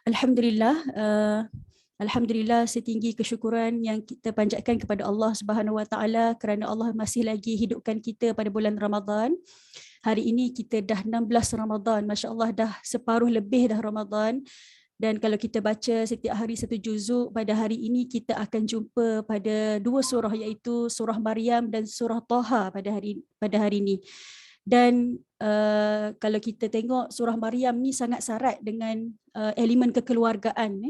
Alhamdulillah, Alhamdulillah setinggi kesyukuran yang kita panjatkan kepada Allah Subhanahu Wa Taala kerana Allah masih lagi hidupkan kita pada bulan Ramadan. Hari ini kita dah 16 Ramadan, Masya-Allah dah separuh lebih dah Ramadan. Dan kalau kita baca setiap hari satu juzuk, pada hari ini kita akan jumpa pada dua surah iaitu surah Maryam dan surah Taha pada hari ini. Dan kalau kita tengok surah Maryam ni sangat syarat dengan elemen kekeluargaan.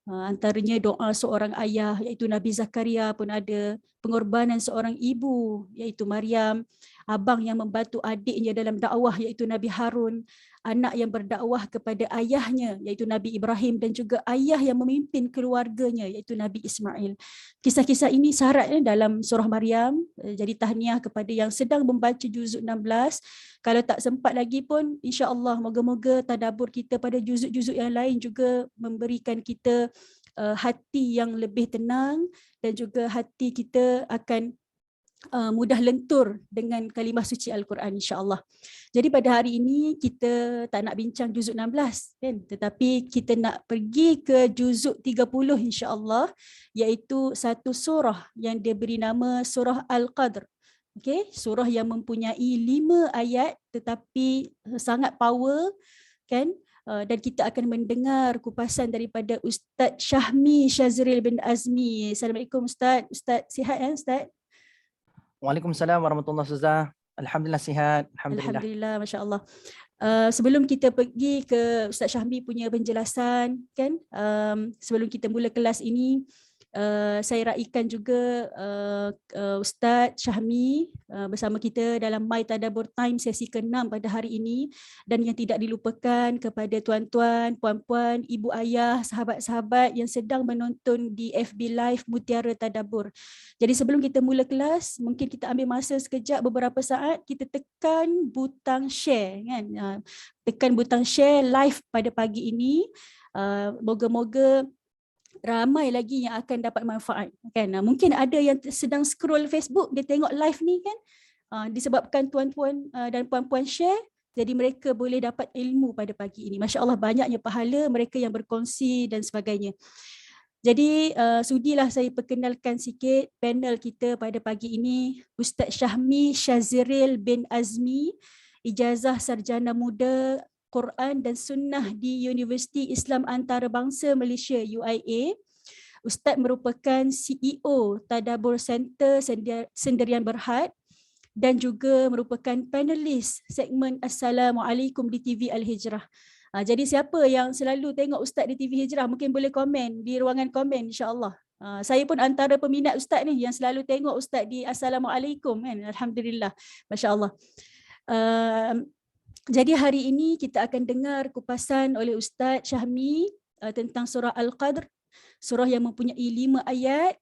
Antaranya doa seorang ayah iaitu Nabi Zakaria pun ada, pengorbanan seorang ibu iaitu Maryam, abang yang membantu adiknya dalam dakwah iaitu Nabi Harun, anak yang berdakwah kepada ayahnya iaitu Nabi Ibrahim dan juga ayah yang memimpin keluarganya iaitu Nabi Ismail. Kisah-kisah ini syarat dalam surah Maryam. Jadi tahniah kepada yang sedang membaca juzuk 16. Kalau tak sempat lagi pun insya-Allah moga-moga tadabbur kita pada juzuk-juzuk yang lain juga memberikan kita hati yang lebih tenang dan juga hati kita akan mudah lentur dengan kalimah suci Al-Quran insya-Allah. Jadi pada hari ini kita tak nak bincang juzuk 16 kan, tetapi kita nak pergi ke juzuk 30 insya-Allah, iaitu satu surah yang dia beri nama surah Al-Qadr. Okey, surah yang mempunyai 5 ayat tetapi sangat power kan. Dan kita akan mendengar kupasan daripada Ustaz Syahmi Syazril bin Azmi. Assalamualaikum Ustaz. Ustaz sihat ya Ustaz? Waalaikumsalam warahmatullahi wabarakatuh. Alhamdulillah sihat. Alhamdulillah, masya-Allah. Sebelum kita pergi ke Ustaz Syahmi punya penjelasan kan, sebelum kita mula kelas ini, saya raikan juga Ustaz Syahmi bersama kita dalam My Tadabbur Time sesi ke-6 pada hari ini, dan yang tidak dilupakan kepada tuan-tuan, puan-puan, ibu ayah, sahabat-sahabat yang sedang menonton di FB Live Mutiara Tadabbur. Jadi sebelum kita mula kelas, mungkin kita ambil masa sekejap beberapa saat, kita tekan butang share kan. Tekan butang share live pada pagi ini. Moga-moga ramai lagi yang akan dapat manfaat kan. Mungkin ada yang sedang scroll Facebook, dia tengok live ni kan, disebabkan tuan-tuan dan puan-puan share, jadi mereka boleh dapat ilmu pada pagi ini. Masya-Allah banyaknya pahala mereka yang berkongsi dan sebagainya. Jadi sudilah saya perkenalkan sikit panel kita pada pagi ini. Ustaz Syahmi Syazril bin Azmi, ijazah sarjana muda Quran dan Sunnah di Universiti Islam Antarabangsa Malaysia UIA. Ustaz merupakan CEO Tadabbur Center Sendirian Berhad dan juga merupakan panelis segmen Assalamualaikum di TV Al-Hijrah. Jadi siapa yang selalu tengok Ustaz di TV Hijrah mungkin boleh komen di ruangan komen insya-Allah. Saya pun antara peminat Ustaz ni yang selalu tengok Ustaz di Assalamualaikum kan. Alhamdulillah. Masya-Allah. Jadi hari ini kita akan dengar kupasan oleh Ustaz Syahmi tentang surah Al-Qadr, surah yang mempunyai 5 ayat.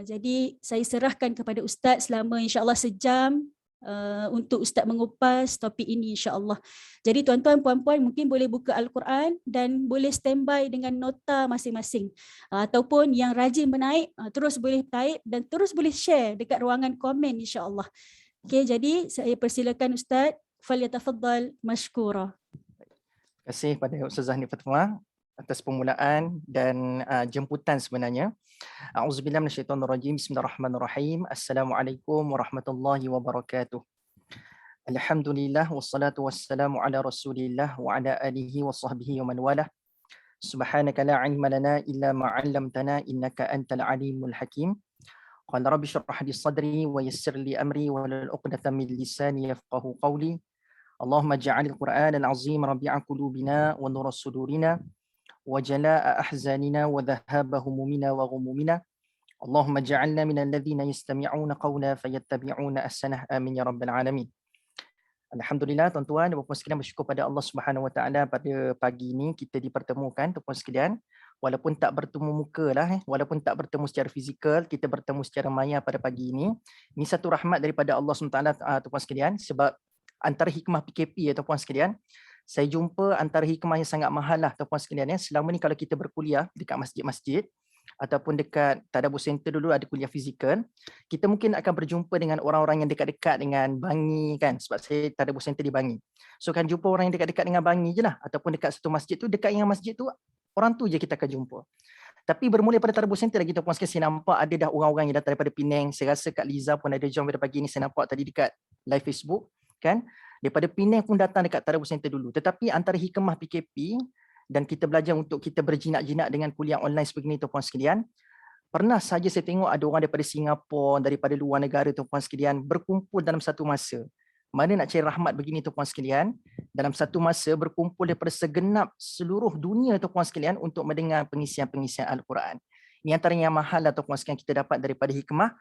Jadi saya serahkan kepada Ustaz selama insya-Allah sejam untuk Ustaz mengupas topik ini insya-Allah. Jadi tuan-tuan puan-puan mungkin boleh buka Al-Quran dan boleh standby dengan nota masing-masing. Ataupun yang rajin menaip terus boleh type dan terus boleh share dekat ruangan komen insya-Allah. Okey, jadi saya persilakan Ustaz, falyatafaddal mashkura. Terima kasih pada Ustazah Ni Fatimah atas permulaan dan jemputan sebenarnya. A'udzubillahi minasyaitonirrajim. Bismillahirrahmanirrahim. Assalamualaikum warahmatullahi wabarakatuh. Alhamdulillah wassalatu wassalamu ala Rasulillah wa ala alihi wa sahbihi wa man walah. Subhanaka la ilma lana illa ma 'allamtana innaka antal alimul hakim. Qala rabbi shrah li sadri wa yassir li amri wa hlul 'uqdatam min lisani yafqahu qawli. Allahumma ja'alil Qur'anal 'azim rabi'a qulubina wa nura sudurina wa jalaa'a ahzanina wa dhahaba humumina wa ghumumina. Allahumma ja'alna minal ladzina yastami'una qawla fayattabi'una ahsanah. Amin ya rabbal alamin. Alhamdulillah tuan-tuan dan puan sekalian, bersyukur pada Allah Subhanahu Wa Taala pada pagi ini kita dipertemukan tuan sekalian. Walaupun tak bertemu muka lah, walaupun tak bertemu secara fizikal, kita bertemu secara maya pada pagi ini. Ini satu rahmat daripada Allah SWT tuan sekalian, sebab antara hikmah PKP tuan sekalian, saya jumpa antara hikmah yang sangat mahal lah tuan sekalian. Selama ni kalau kita berkuliah dekat masjid-masjid, ataupun dekat Tadabbur Center dulu ada kuliah fizikal, kita mungkin akan berjumpa dengan orang-orang yang dekat-dekat dengan Bangi kan, sebab saya Tadabbur Center di Bangi. So kan jumpa orang yang dekat-dekat dengan Bangi je lah, ataupun dekat satu masjid tu, dekat dengan masjid tu orang tu je kita akan jumpa. Tapi bermula pada Tadabbur Center lagi tuan-puan sekalian, saya nampak ada dah orang-orang yang datang daripada Penang. Saya rasa Kak Liza pun ada join pada pagi ni, saya nampak tadi dekat live Facebook kan. Daripada Penang pun datang dekat Tadabbur Center dulu. Tetapi antara hikmah PKP dan kita belajar untuk kita berjinak-jinak dengan kuliah online sebegini tuan-puan sekalian, pernah saja saya tengok ada orang daripada Singapura, daripada luar negara tuan-puan sekalian berkumpul dalam satu masa. Mana nak cari rahmat begini tuan-puan sekalian, dalam satu masa berkumpul daripada segenap seluruh dunia tuan-puan sekalian untuk mendengar pengisian-pengisian Al-Quran. Ini antara yang mahal lah tuan-puan sekalian kita dapat daripada hikmah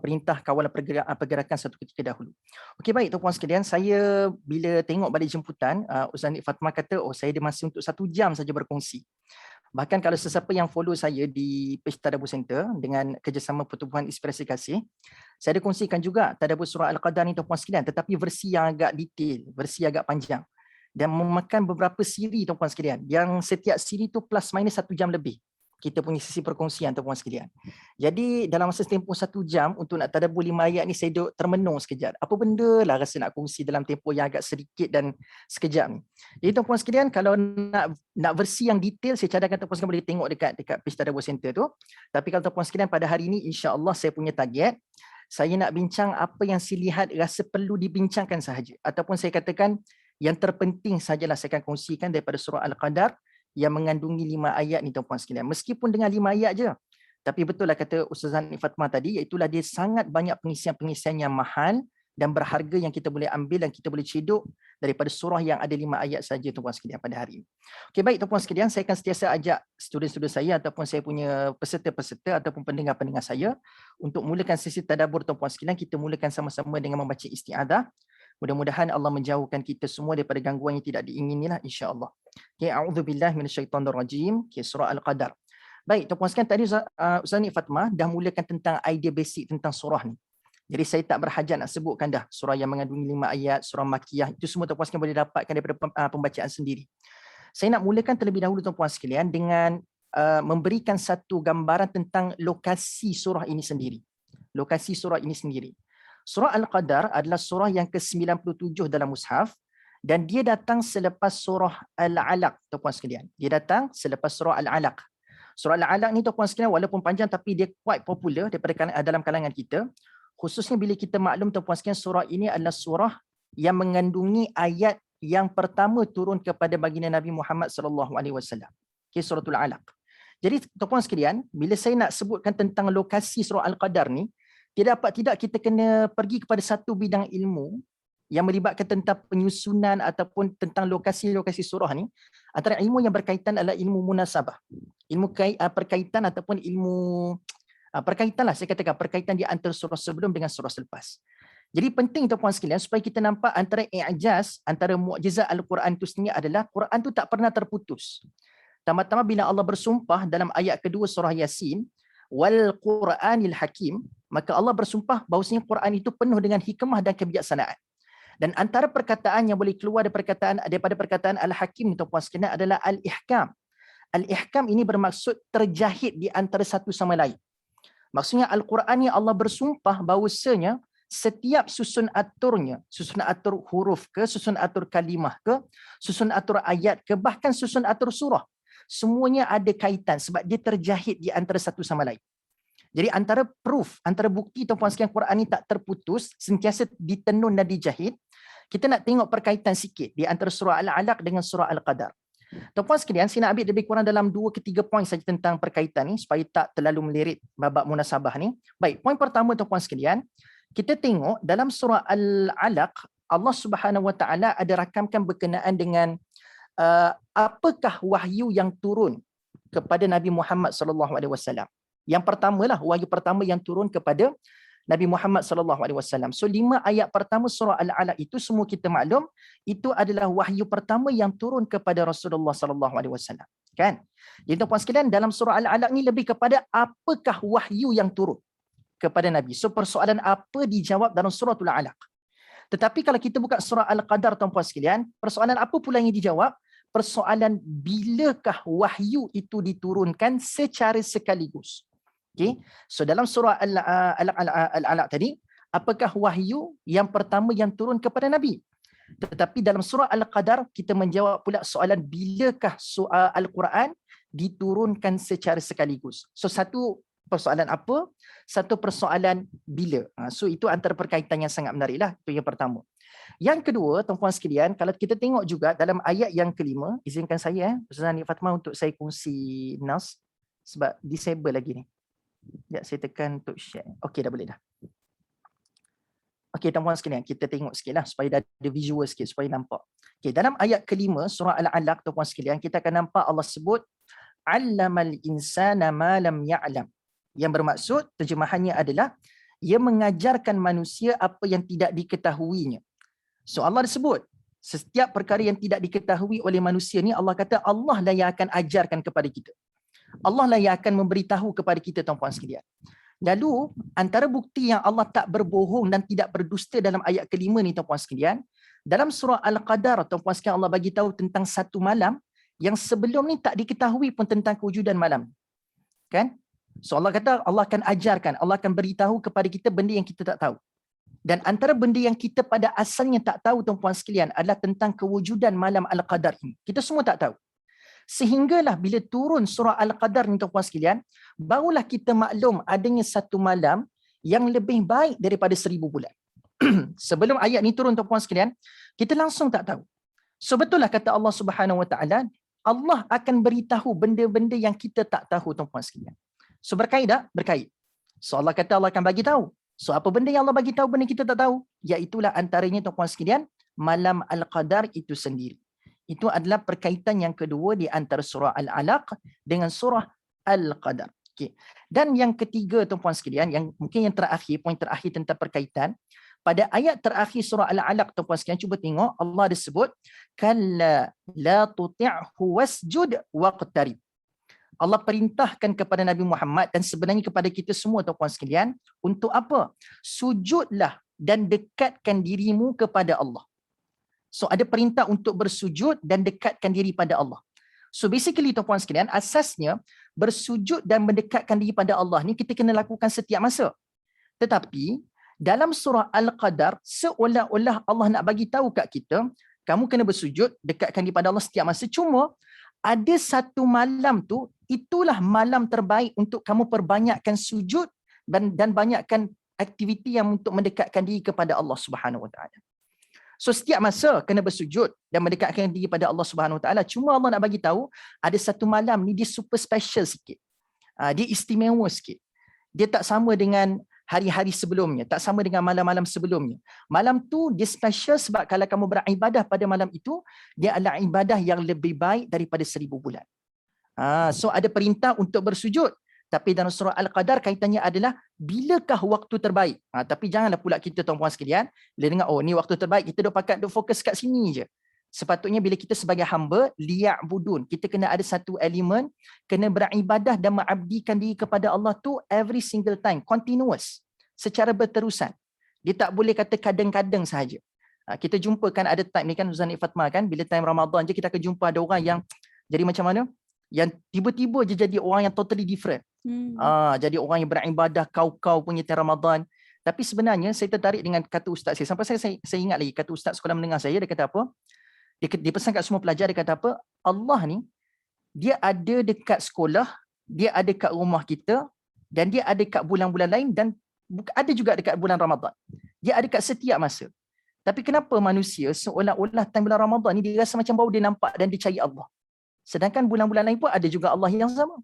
perintah kawalan pergerakan satu ketika dahulu. Okey, baik tuan-puan sekalian, saya bila tengok balik jemputan, Ustaz Nik Fatimah kata, saya ada masa untuk 1 jam saja berkongsi. Bahkan kalau sesiapa yang follow saya di page Tadabbur Center dengan kerjasama Pertubuhan Inspirasi Kasih, saya ada kongsikan juga Tadabbur Surah Al-Qadar ni tuan-puan sekalian, tetapi versi yang agak detail, versi agak panjang dan memakan beberapa siri tuan-puan sekalian, yang setiap siri tu plus minus 1 jam lebih. Kita punya sisi perkongsian tuan-puan sekalian. Jadi dalam masa tempoh 1 jam untuk nak tadabbur 5 ayat ni, saya duduk termenung sekejap. Apa benda lah rasa nak kongsi dalam tempoh yang agak sedikit dan sekejap ni. Jadi tuan-puan sekalian, kalau nak versi yang detail, saya cadangkan tuan-puan sekalian boleh tengok dekat page Tadabbur Center tu. Tapi kalau tuan-puan sekalian pada hari ini, insya-Allah saya punya target, saya nak bincang apa yang saya lihat rasa perlu dibincangkan sahaja. Ataupun saya katakan yang terpenting sajalah saya akan kongsikan daripada surah Al-Qadar yang mengandungi 5 ayat ni tuan-puan sekalian. Meskipun dengan 5 ayat je. Tapi betul lah kata Ustazah Nik Fatimah tadi, iaitulah dia sangat banyak pengisian-pengisian yang mahal dan berharga yang kita boleh ambil dan kita boleh cedok daripada surah yang ada 5 ayat saja tuan-puan sekalian pada hari ini. Okey, baik tuan-puan sekalian, saya akan sentiasa ajak student-student saya ataupun saya punya peserta-peserta ataupun pendengar-pendengar saya untuk mulakan sesi tadabbur tuan-puan sekalian. Kita mulakan sama-sama dengan membaca isti'adzah. Mudah-mudahan Allah menjauhkan kita semua daripada gangguan yang tidak diinginilah insya-Allah. Okay, a'udzubillahi minasyaitonirrajim. Okay, surah Al-Qadar. Baik, tuan-puan sekalian, tadi Ustaz Nik Fatimah dah mulakan tentang idea basic tentang surah ni. Jadi saya tak berhajat nak sebutkan dah surah yang mengandungi 5 ayat, surah Makkiyah, itu semua tuan-puan sekalian boleh dapatkan daripada pembacaan sendiri. Saya nak mulakan terlebih dahulu tuan-puan sekalian dengan memberikan satu gambaran tentang lokasi surah ini sendiri. Lokasi surah ini sendiri. Surah Al-Qadar adalah surah yang ke-97 dalam mushaf dan dia datang selepas surah Al-Alaq tuan-puan sekalian. Dia datang selepas surah Al-Alaq. Surah Al-Alaq ni tuan-puan sekalian walaupun panjang tapi dia quite popular dalam kalangan kita. Khususnya bila kita maklum tuan-puan sekalian, surah ini adalah surah yang mengandungi ayat yang pertama turun kepada baginda Nabi Muhammad sallallahu alaihi wasallam. Okay, suratul Alaq. Jadi tuan-puan sekalian, bila saya nak sebutkan tentang lokasi surah Al-Qadar ni, tidak kita kena pergi kepada satu bidang ilmu yang melibatkan tentang penyusunan ataupun tentang lokasi-lokasi surah ni. Antara ilmu yang berkaitan adalah ilmu munasabah. Ilmu perkaitan ataupun ilmu perkaitan lah, saya katakan perkaitan di antara surah sebelum dengan surah selepas. Jadi penting tuan-puan sekalian supaya kita nampak antara i'jaz, antara mukjizat Al-Quran itu sendiri adalah Quran itu tak pernah terputus. Tama-tama bila Allah bersumpah dalam ayat kedua surah Yasin, wal Quranil Hakim, maka Allah bersumpah bahawasanya Quran itu penuh dengan hikmah dan kebijaksanaan. Dan antara perkataan yang boleh keluar daripada perkataan Al-Hakim tuan-puan sekalian adalah Al-Ihkam. Al-Ihkam ini bermaksud terjahit di antara satu sama lain. Maksudnya Al-Quran ni Allah bersumpah bahawasanya setiap susun aturnya, susun atur huruf ke, susun atur kalimah ke, susun atur ayat ke, bahkan susun atur surah, semuanya ada kaitan sebab dia terjahit di antara satu sama lain. Jadi antara proof, antara bukti tuan-puan sekalian Quran ni tak terputus, sentiasa ditenun dan dijahit, kita nak tengok perkaitan sikit di antara surah Al-Alaq dengan surah Al-Qadar. Tuan-puan sekalian, saya nak ambil lebih kurang dalam 2 ke 3 poin saja tentang perkaitan ni supaya tak terlalu melirik babak munasabah ni. Baik, poin pertama tuan-puan sekalian, kita tengok dalam surah Al-Alaq, Allah Subhanahu Wa Taala ada rakamkan berkenaan dengan apakah wahyu yang turun kepada Nabi Muhammad sallallahu alaihi wasallam. Yang pertamalah wahyu pertama yang turun kepada Nabi Muhammad sallallahu alaihi wasallam. So 5 ayat pertama surah Al-Alaq itu semua kita maklum itu adalah wahyu pertama yang turun kepada Rasulullah sallallahu alaihi wasallam. Kan? Jadi tuan-puan sekalian, dalam surah Al-Alaq ni lebih kepada apakah wahyu yang turun kepada Nabi. So persoalan apa dijawab dalam surah Al-Alaq. Tetapi kalau kita buka surah Al-Qadar tuan-puan sekalian, persoalan apa pula yang dijawab? persoalan bilakah wahyu itu diturunkan secara sekaligus. Okay. So dalam surah Al-Alaq tadi, apakah wahyu yang pertama yang turun kepada Nabi? Tetapi dalam surah Al-Qadar, kita menjawab pula soalan bilakah Al-Quran diturunkan secara sekaligus. So satu persoalan apa? Satu persoalan bila. So itu antara perkaitan yang sangat menarik lah. Itu yang pertama. Yang kedua, tuan-tuan sekalian, kalau kita tengok juga dalam ayat yang kelima, izinkan saya, Ustazah Nik Fatimah, untuk saya kongsi NAS sebab disable lagi ni. Ya, saya tekan untuk share. Okey, dah boleh dah. Okey, tuan-tuan sekalian, kita tengok sikit lah supaya dah ada visual sikit, supaya nampak. Okey, dalam ayat kelima, surah Al-Alaq, tuan-tuan sekalian, kita akan nampak Allah sebut, Allamal insana ma lam ya'lam. Yang bermaksud, terjemahannya adalah, ia mengajarkan manusia apa yang tidak diketahuinya. So Allah disebut, setiap perkara yang tidak diketahui oleh manusia ni, Allah kata, Allah lah yang akan ajarkan kepada kita. Allah lah yang akan memberitahu kepada kita, tuan-puan sekalian. Lalu, antara bukti yang Allah tak berbohong dan tidak berdusta dalam ayat kelima ni, tuan-puan sekalian, dalam surah Al-Qadar, tuan-puan sekalian, Allah bagi tahu tentang satu malam yang sebelum ni tak diketahui pun tentang kewujudan malam. Kan? So Allah kata, Allah akan ajarkan, Allah akan beritahu kepada kita benda yang kita tak tahu. Dan antara benda yang kita pada asalnya tak tahu, tuan-puan sekalian, adalah tentang kewujudan malam Al-Qadar ini. Kita semua tak tahu. Sehinggalah bila turun surah Al-Qadar ni, tuan-puan sekalian, barulah kita maklum adanya satu malam yang lebih baik daripada 1000 bulan. Sebelum ayat ni turun, tuan-puan sekalian, kita langsung tak tahu. So betul lah kata Allah Subhanahu Wa Taala, Allah akan beritahu benda-benda yang kita tak tahu, tuan-puan sekalian. So berkait tak? Berkait. So Allah kata Allah akan bagi tahu. So apa benda yang Allah bagi tahu benda kita tak tahu? Iaitulah antaranya, tuan-puan sekalian, malam Al-Qadar itu sendiri. Itu adalah perkaitan yang kedua di antara surah Al-Alaq dengan surah Al-Qadar. Okay. Dan yang ketiga, tuan-puan sekalian, yang mungkin yang terakhir, poin terakhir tentang perkaitan, pada ayat terakhir surah Al-Alaq, tuan-puan sekalian, cuba tengok, Allah disebut, kalla la tuti'hu wasjud waqtarib. Allah perintahkan kepada Nabi Muhammad dan sebenarnya kepada kita semua, tuan-puan sekalian, untuk apa? Sujudlah dan dekatkan dirimu kepada Allah. So ada perintah untuk bersujud dan dekatkan diri pada Allah. So basically, tuan-puan sekalian, asasnya bersujud dan mendekatkan diri pada Allah ni kita kena lakukan setiap masa. Tetapi dalam surah Al-Qadar, seolah-olah Allah nak bagi tahu kat kita, kamu kena bersujud, dekatkan diri pada Allah setiap masa. Cuma ada satu malam tu, itulah malam terbaik untuk kamu perbanyakkan sujud dan banyakkan aktiviti yang untuk mendekatkan diri kepada Allah Subhanahu Wa Taala. So setiap masa kena bersujud dan mendekatkan diri pada Allah Subhanahu Wa Taala. Cuma Allah nak bagi tahu ada satu malam ni dia super special sikit. Dia istimewa sikit. Dia tak sama dengan hari-hari sebelumnya, tak sama dengan malam-malam sebelumnya. Malam tu dia special sebab kalau kamu beribadah pada malam itu, dia adalah ibadah yang lebih baik daripada 1000 bulan. So ada perintah untuk bersujud. Tapi dalam surah Al-Qadar kaitannya adalah bilakah waktu terbaik. Tapi janganlah pula kita, tuan-puan sekalian, bila dengar, oh ni waktu terbaik, kita duk fokus kat sini je. Sepatutnya bila kita sebagai hamba, liya'budun, kita kena ada satu elemen, kena beribadah dan mengabdikan diri kepada Allah tu every single time, continuous, secara berterusan. Dia tak boleh kata kadang-kadang sahaja. Kita jumpa kan ada time ni kan, Ustazah Nik Fatimah kan, bila time Ramadan je kita akan jumpa ada orang yang jadi macam mana? Yang tiba-tiba je jadi orang yang totally different. Jadi orang yang beribadah kau-kau punya time Ramadan. Tapi sebenarnya saya tertarik dengan kata ustaz saya. Sampai saya ingat lagi kata ustaz sekolah menengah saya, dia kata apa? Dia pesan kat semua pelajar, dia kata apa? Allah ni, dia ada dekat sekolah, dia ada kat rumah kita, dan dia ada kat bulan-bulan lain, dan ada juga dekat bulan Ramadan. Dia ada kat setiap masa. Tapi kenapa manusia seolah-olah time bulan Ramadan ni dia rasa macam baru dia nampak dan dia cari Allah. Sedangkan bulan-bulan lain pun ada juga Allah yang sama.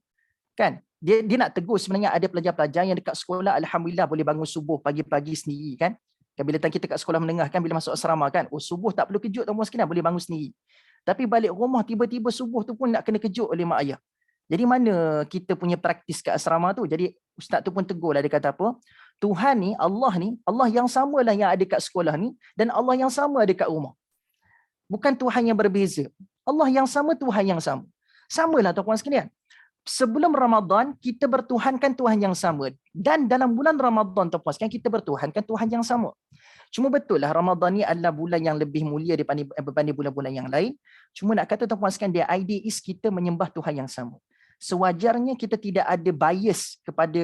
Kan? Dia nak tegur sebenarnya ada pelajar-pelajar yang dekat sekolah, alhamdulillah boleh bangun subuh pagi-pagi sendiri kan. Bila kita kat sekolah menengah kan, bila masuk asrama kan, oh subuh tak perlu kejut, tuan-tuan sekalian, boleh bangun sendiri. Tapi balik rumah tiba-tiba subuh tu pun nak kena kejut oleh mak ayah. Jadi mana kita punya praktis kat asrama tu? Jadi ustaz tu pun tegur lah, dia kata apa? Tuhan ni, Allah yang samalah yang ada kat sekolah ni dan Allah yang sama ada kat rumah. Bukan Tuhan yang berbeza. Allah yang sama, Tuhan yang sama. Samalah tuan-tuan sekalian. Sebelum Ramadan, kita bertuhankan Tuhan yang sama. Dan dalam bulan Ramadan, tuan-tuan sekalian, kita bertuhankan Tuhan yang sama. Cuma betul lah Ramadan ni adalah bulan yang lebih mulia berbanding bulan-bulan yang lain. Cuma nak kata tuan-puan sekalian, the idea is kita menyembah Tuhan yang sama. Sewajarnya kita tidak ada bias kepada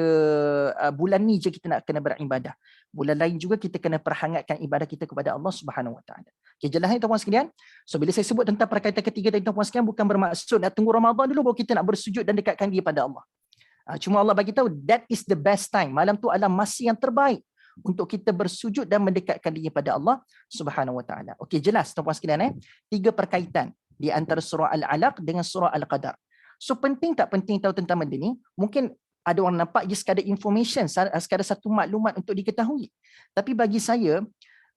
bulan ni je kita nak kena beribadah. Bulan lain juga kita kena perhangatkan ibadah kita kepada Allah Subhanahu Wa Taala. Okay, jelas ni tuan-puan sekalian. So bila saya sebut tentang perkaitan ketiga tadi tuan-puan sekalian, bukan bermaksud nak tunggu Ramadan dulu baru kita nak bersujud dan dekatkan diri pada Allah. Cuma Allah bagi tahu that is the best time. Malam tu adalah masa yang terbaik untuk kita bersujud dan mendekatkan diri pada Allah Subhanahu Wa Taala. Okey, jelas tuan-puan sekalian 3 perkaitan di antara surah Al-Alaq dengan surah Al-Qadar. So penting tak penting tahu tentang benda ni? Mungkin ada orang nampak je sekadar information, sekadar satu maklumat untuk diketahui. Tapi bagi saya,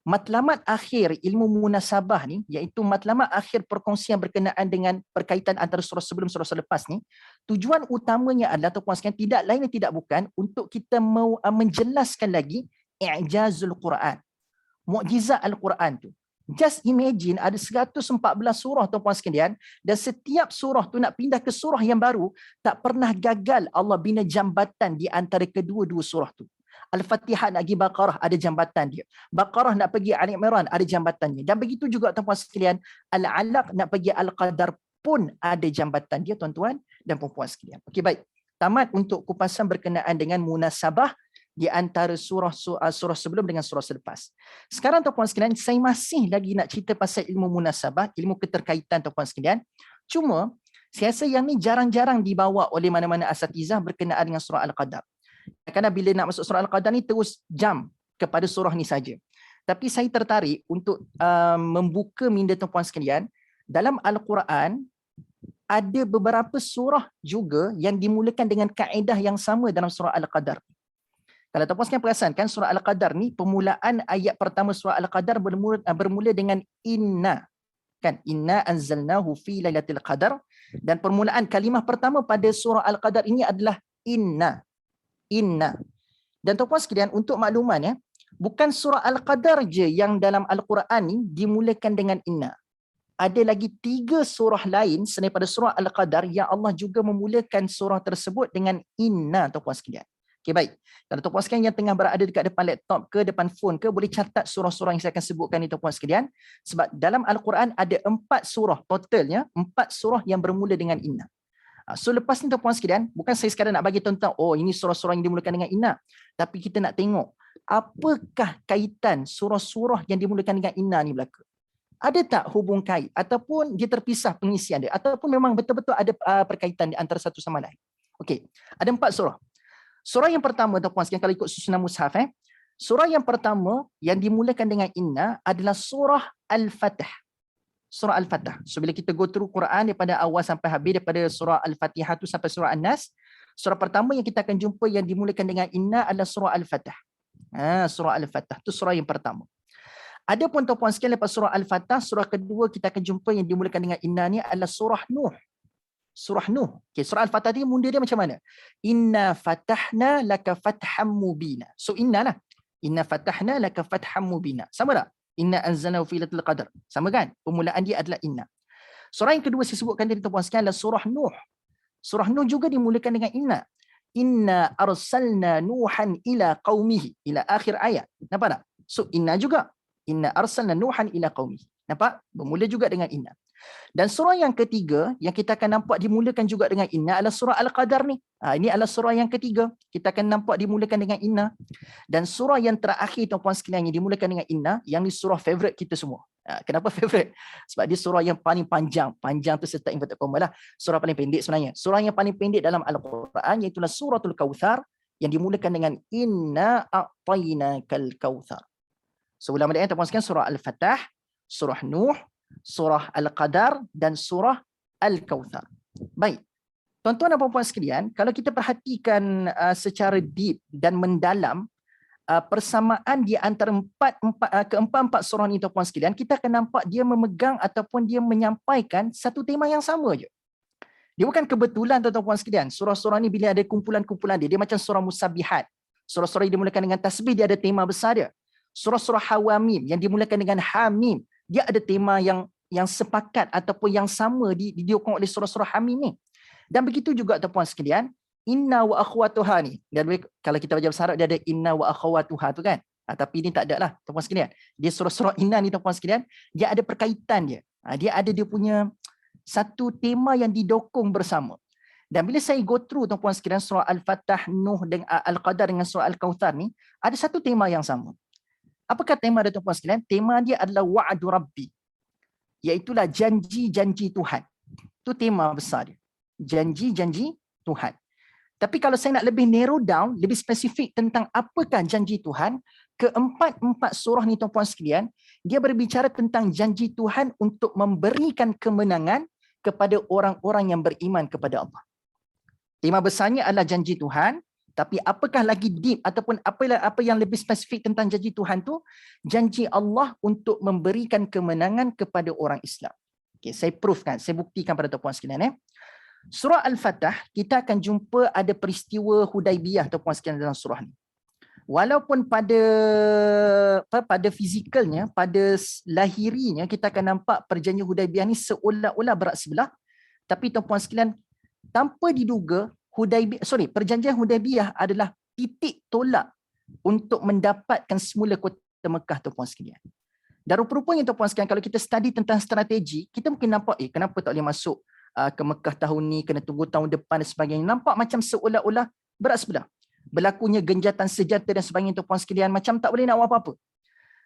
matlamat akhir ilmu munasabah ni, iaitu matlamat akhir perkongsian berkenaan dengan perkaitan antara surah sebelum surah selepas ni, tujuan utamanya adalah tuan-puan sekalian tidak lain dan tidak bukan untuk kita menjelaskan lagi i'jazul Quran, mukjizat Al-Quran tu. Just imagine ada 114 surah tuan-puan sekalian, dan setiap surah tu nak pindah ke surah yang baru, tak pernah gagal Allah bina jambatan di antara kedua-dua surah tu. Al-Fatihah nak pergi Baqarah, ada jambatan dia. Baqarah nak pergi Ali Imran, ada jambatannya. Dan begitu juga tuan-puan sekalian, Al-Alaq nak pergi Al-Qadar pun ada jambatan dia tuan-tuan dan puan-puan sekalian. Okey, baik. Tamat untuk kupasan berkenaan dengan munasabah di antara surah sebelum dengan surah selepas. Sekarang tuan-puan sekalian, saya masih lagi nak cerita pasal ilmu munasabah, ilmu keterkaitan tuan-puan sekalian. Cuma, saya rasa yang ni jarang-jarang dibawa oleh mana-mana asatizah berkenaan dengan surah Al-Qadar. Kerana bila nak masuk surah Al-Qadar ni terus jam kepada surah ni saja. Tapi saya tertarik untuk membuka minda tuan-puan sekalian, dalam Al-Quran ada beberapa surah juga yang dimulakan dengan kaedah yang sama dalam surah Al-Qadar. Kalau tuan-puan sekalian perasan kan, surah Al-Qadar ni permulaan ayat pertama surah Al-Qadar bermula dengan inna. Kan, inna anzalnahu fi lailatul qadar, dan permulaan kalimah pertama pada surah Al-Qadar ini adalah inna. Inna. Dan tuan-puan sekalian, untuk makluman ya, bukan surah Al-Qadar je yang dalam Al-Quran ni dimulakan dengan inna. Ada lagi 3 surah lain selain pada surah Al-Qadar yang Allah juga memulakan surah tersebut dengan inna tuan-puan sekalian. Okey, baik. Kalau tuan-puan sekalian yang tengah berada dekat depan laptop ke, depan phone ke, boleh catat surah-surah yang saya akan sebutkan ni tuan-puan sekalian. Sebab dalam Al-Quran ada 4 surah totalnya, 4 surah yang bermula dengan inna. So lepas ni tuan-puan sekalian, bukan saya sekadar nak bagi tentang oh ini surah-surah yang dimulakan dengan inna, tapi kita nak tengok apakah kaitan surah-surah yang dimulakan dengan inna ni belaka. Ada tak hubung kait ataupun dia terpisah pengisian dia ataupun memang betul-betul ada perkaitan di antara satu sama lain. Okey, ada 4 surah. Surah yang pertama tuan-puan sekalian, kalau ikut susunan mushaf surah yang pertama yang dimulakan dengan inna adalah surah Al-Fatah. Surah Al-Fatah. So bila kita go through Quran daripada awal sampai habis, daripada surah Al-Fatihah tu sampai surah An-Nas, surah pertama yang kita akan jumpa yang dimulakan dengan inna adalah surah Al-Fatah. Surah Al-Fatah tu surah yang pertama. Ada pun tuan-puan sekalian, lepas surah Al-Fatah, surah kedua kita akan jumpa yang dimulakan dengan inna ni adalah surah Nuh. Surah Nuh. Okay, surah Al-Fatah dia mula dia macam mana? Inna fatahna laka fatham mubina. So inna lah. Inna fatahna laka fatham mubina. Sama tak? Inna anzalnahu fi lailatul qadar. Sama kan? Permulaan dia adalah inna. Surah yang kedua saya sebutkan tadi tuan-puan sekalian adalah surah Nuh. Surah Nuh juga dimulakan dengan inna. Inna arsalna nuhan ila qaumihi. Ila akhir ayat. Nampak tak? So inna juga. Inna arsalna nuhan ila qaumihi. Nampak? Bermula juga dengan inna. Dan surah yang ketiga yang kita akan nampak dimulakan juga dengan inna adalah surah Al-Qadar ni. Ini adalah surah yang ketiga. Kita akan nampak dimulakan dengan inna. Dan surah yang terakhir tuan-puan sekalian yang dimulakan dengan inna, yang ni surah favorite kita semua. Kenapa favorite? Sebab dia surah yang paling panjang. Panjang tu serta inverted comma lah. Surah paling pendek sebenarnya. Surah yang paling pendek dalam Al-Quran iaitu suratul Kautsar yang dimulakan dengan inna a'tainakal kautsar. So ulama dia tuan-puan sekalian, surah Al-Fatah, surah Nuh, surah Al-Qadar dan surah Al-Kautsar. Baik. Tuan-tuan dan puan-puan sekalian, kalau kita perhatikan secara deep dan mendalam persamaan di antara keempat-empat surah ni tuan-puan sekalian, kita akan nampak dia memegang ataupun dia menyampaikan satu tema yang sama je. Dia bukan kebetulan tuan-puan sekalian. Surah-surah ni bila ada kumpulan-kumpulan dia macam surah Musabbihat. Surah-surah yang dimulakan dengan tasbih dia ada tema besar dia. Surah-surah Hawamim yang dimulakan dengan Hamim, dia ada tema yang sepakat ataupun yang sama didukung oleh surah-surah Hamim ni. Dan begitu juga tuan-puan sekalian, inna wa akhwatuha ni. Dan kalau kita baca bahasa Arab dia ada inna wa akhwatuha tu kan. Tapi ini tak ada lah tuan-puan sekalian. Dia surah-surah Inna ni tuan-puan sekalian, dia ada perkaitan dia. Dia ada dia punya satu tema yang didokong bersama. Dan bila saya go through tuan-puan sekalian surah Al-Fatah, Nuh dan Al-Qadar dengan surah Al-Kautsar ni, ada satu tema yang sama. Apakah tema dia tuan-puan sekalian? Tema dia adalah wa'adu Rabbi. Iaitulah janji-janji Tuhan. Itu tema besar dia. Janji-janji Tuhan. Tapi kalau saya nak lebih narrow down, lebih spesifik tentang apakah janji Tuhan, keempat-empat surah ni tuan-puan sekalian, dia berbicara tentang janji Tuhan untuk memberikan kemenangan kepada orang-orang yang beriman kepada Allah. Tema besarnya adalah janji Tuhan, tapi apakah lagi deep ataupun apa yang lebih spesifik tentang janji Tuhan tu? Janji Allah untuk memberikan kemenangan kepada orang Islam. Okay, saya proofkan, saya buktikan pada tuan-puan sekalian. Surah Al-Fatah, kita akan jumpa ada peristiwa Hudaibiyah tuan-puan sekalian dalam surah ni. Walaupun pada fizikalnya, pada lahirinya, kita akan nampak perjanjian Hudaibiyah ni seolah-olah berat sebelah. Tapi tuan-puan sekalian, tanpa diduga, perjanjian Hudaibiyah adalah titik tolak untuk mendapatkan semula kota Mekah tuan-puan sekalian. Dan rupa-rupanya tuan-puan sekalian, kalau kita study tentang strategi, kita mungkin nampak, kenapa tak boleh masuk ke Mekah tahun ni, kena tunggu tahun depan dan sebagainya. Nampak macam seolah-olah berat sebelah. Berlakunya genjatan senjata dan sebagainya tuan-puan sekalian, macam tak boleh nak buat apa-apa.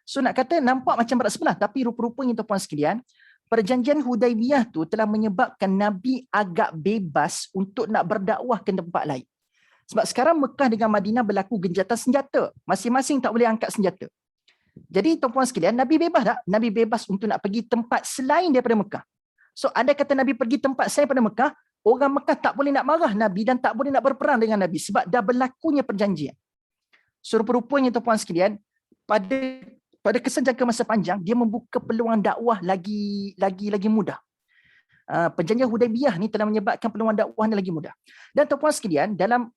So nak kata nampak macam berat sebelah, tapi rupa-rupanya tuan-puan sekalian, perjanjian Hudaibiyah tu telah menyebabkan Nabi agak bebas untuk nak berdakwah ke tempat lain. Sebab sekarang Mekah dengan Madinah berlaku genjatan senjata. Masing-masing tak boleh angkat senjata. Jadi tuan-puan sekalian, Nabi bebas tak? Nabi bebas untuk nak pergi tempat selain daripada Mekah. So anda kata Nabi pergi tempat selain daripada Mekah, orang Mekah tak boleh nak marah Nabi dan tak boleh nak berperang dengan Nabi sebab dah berlakunya perjanjian. So rupa-rupanya tuan-puan sekalian, pada kesan jangka masa panjang, dia membuka peluang dakwah lagi mudah. Perjanjian Hudaibiyah ni telah menyebabkan peluang dakwah ni lagi mudah. Dan tuan-puan sekalian, dalam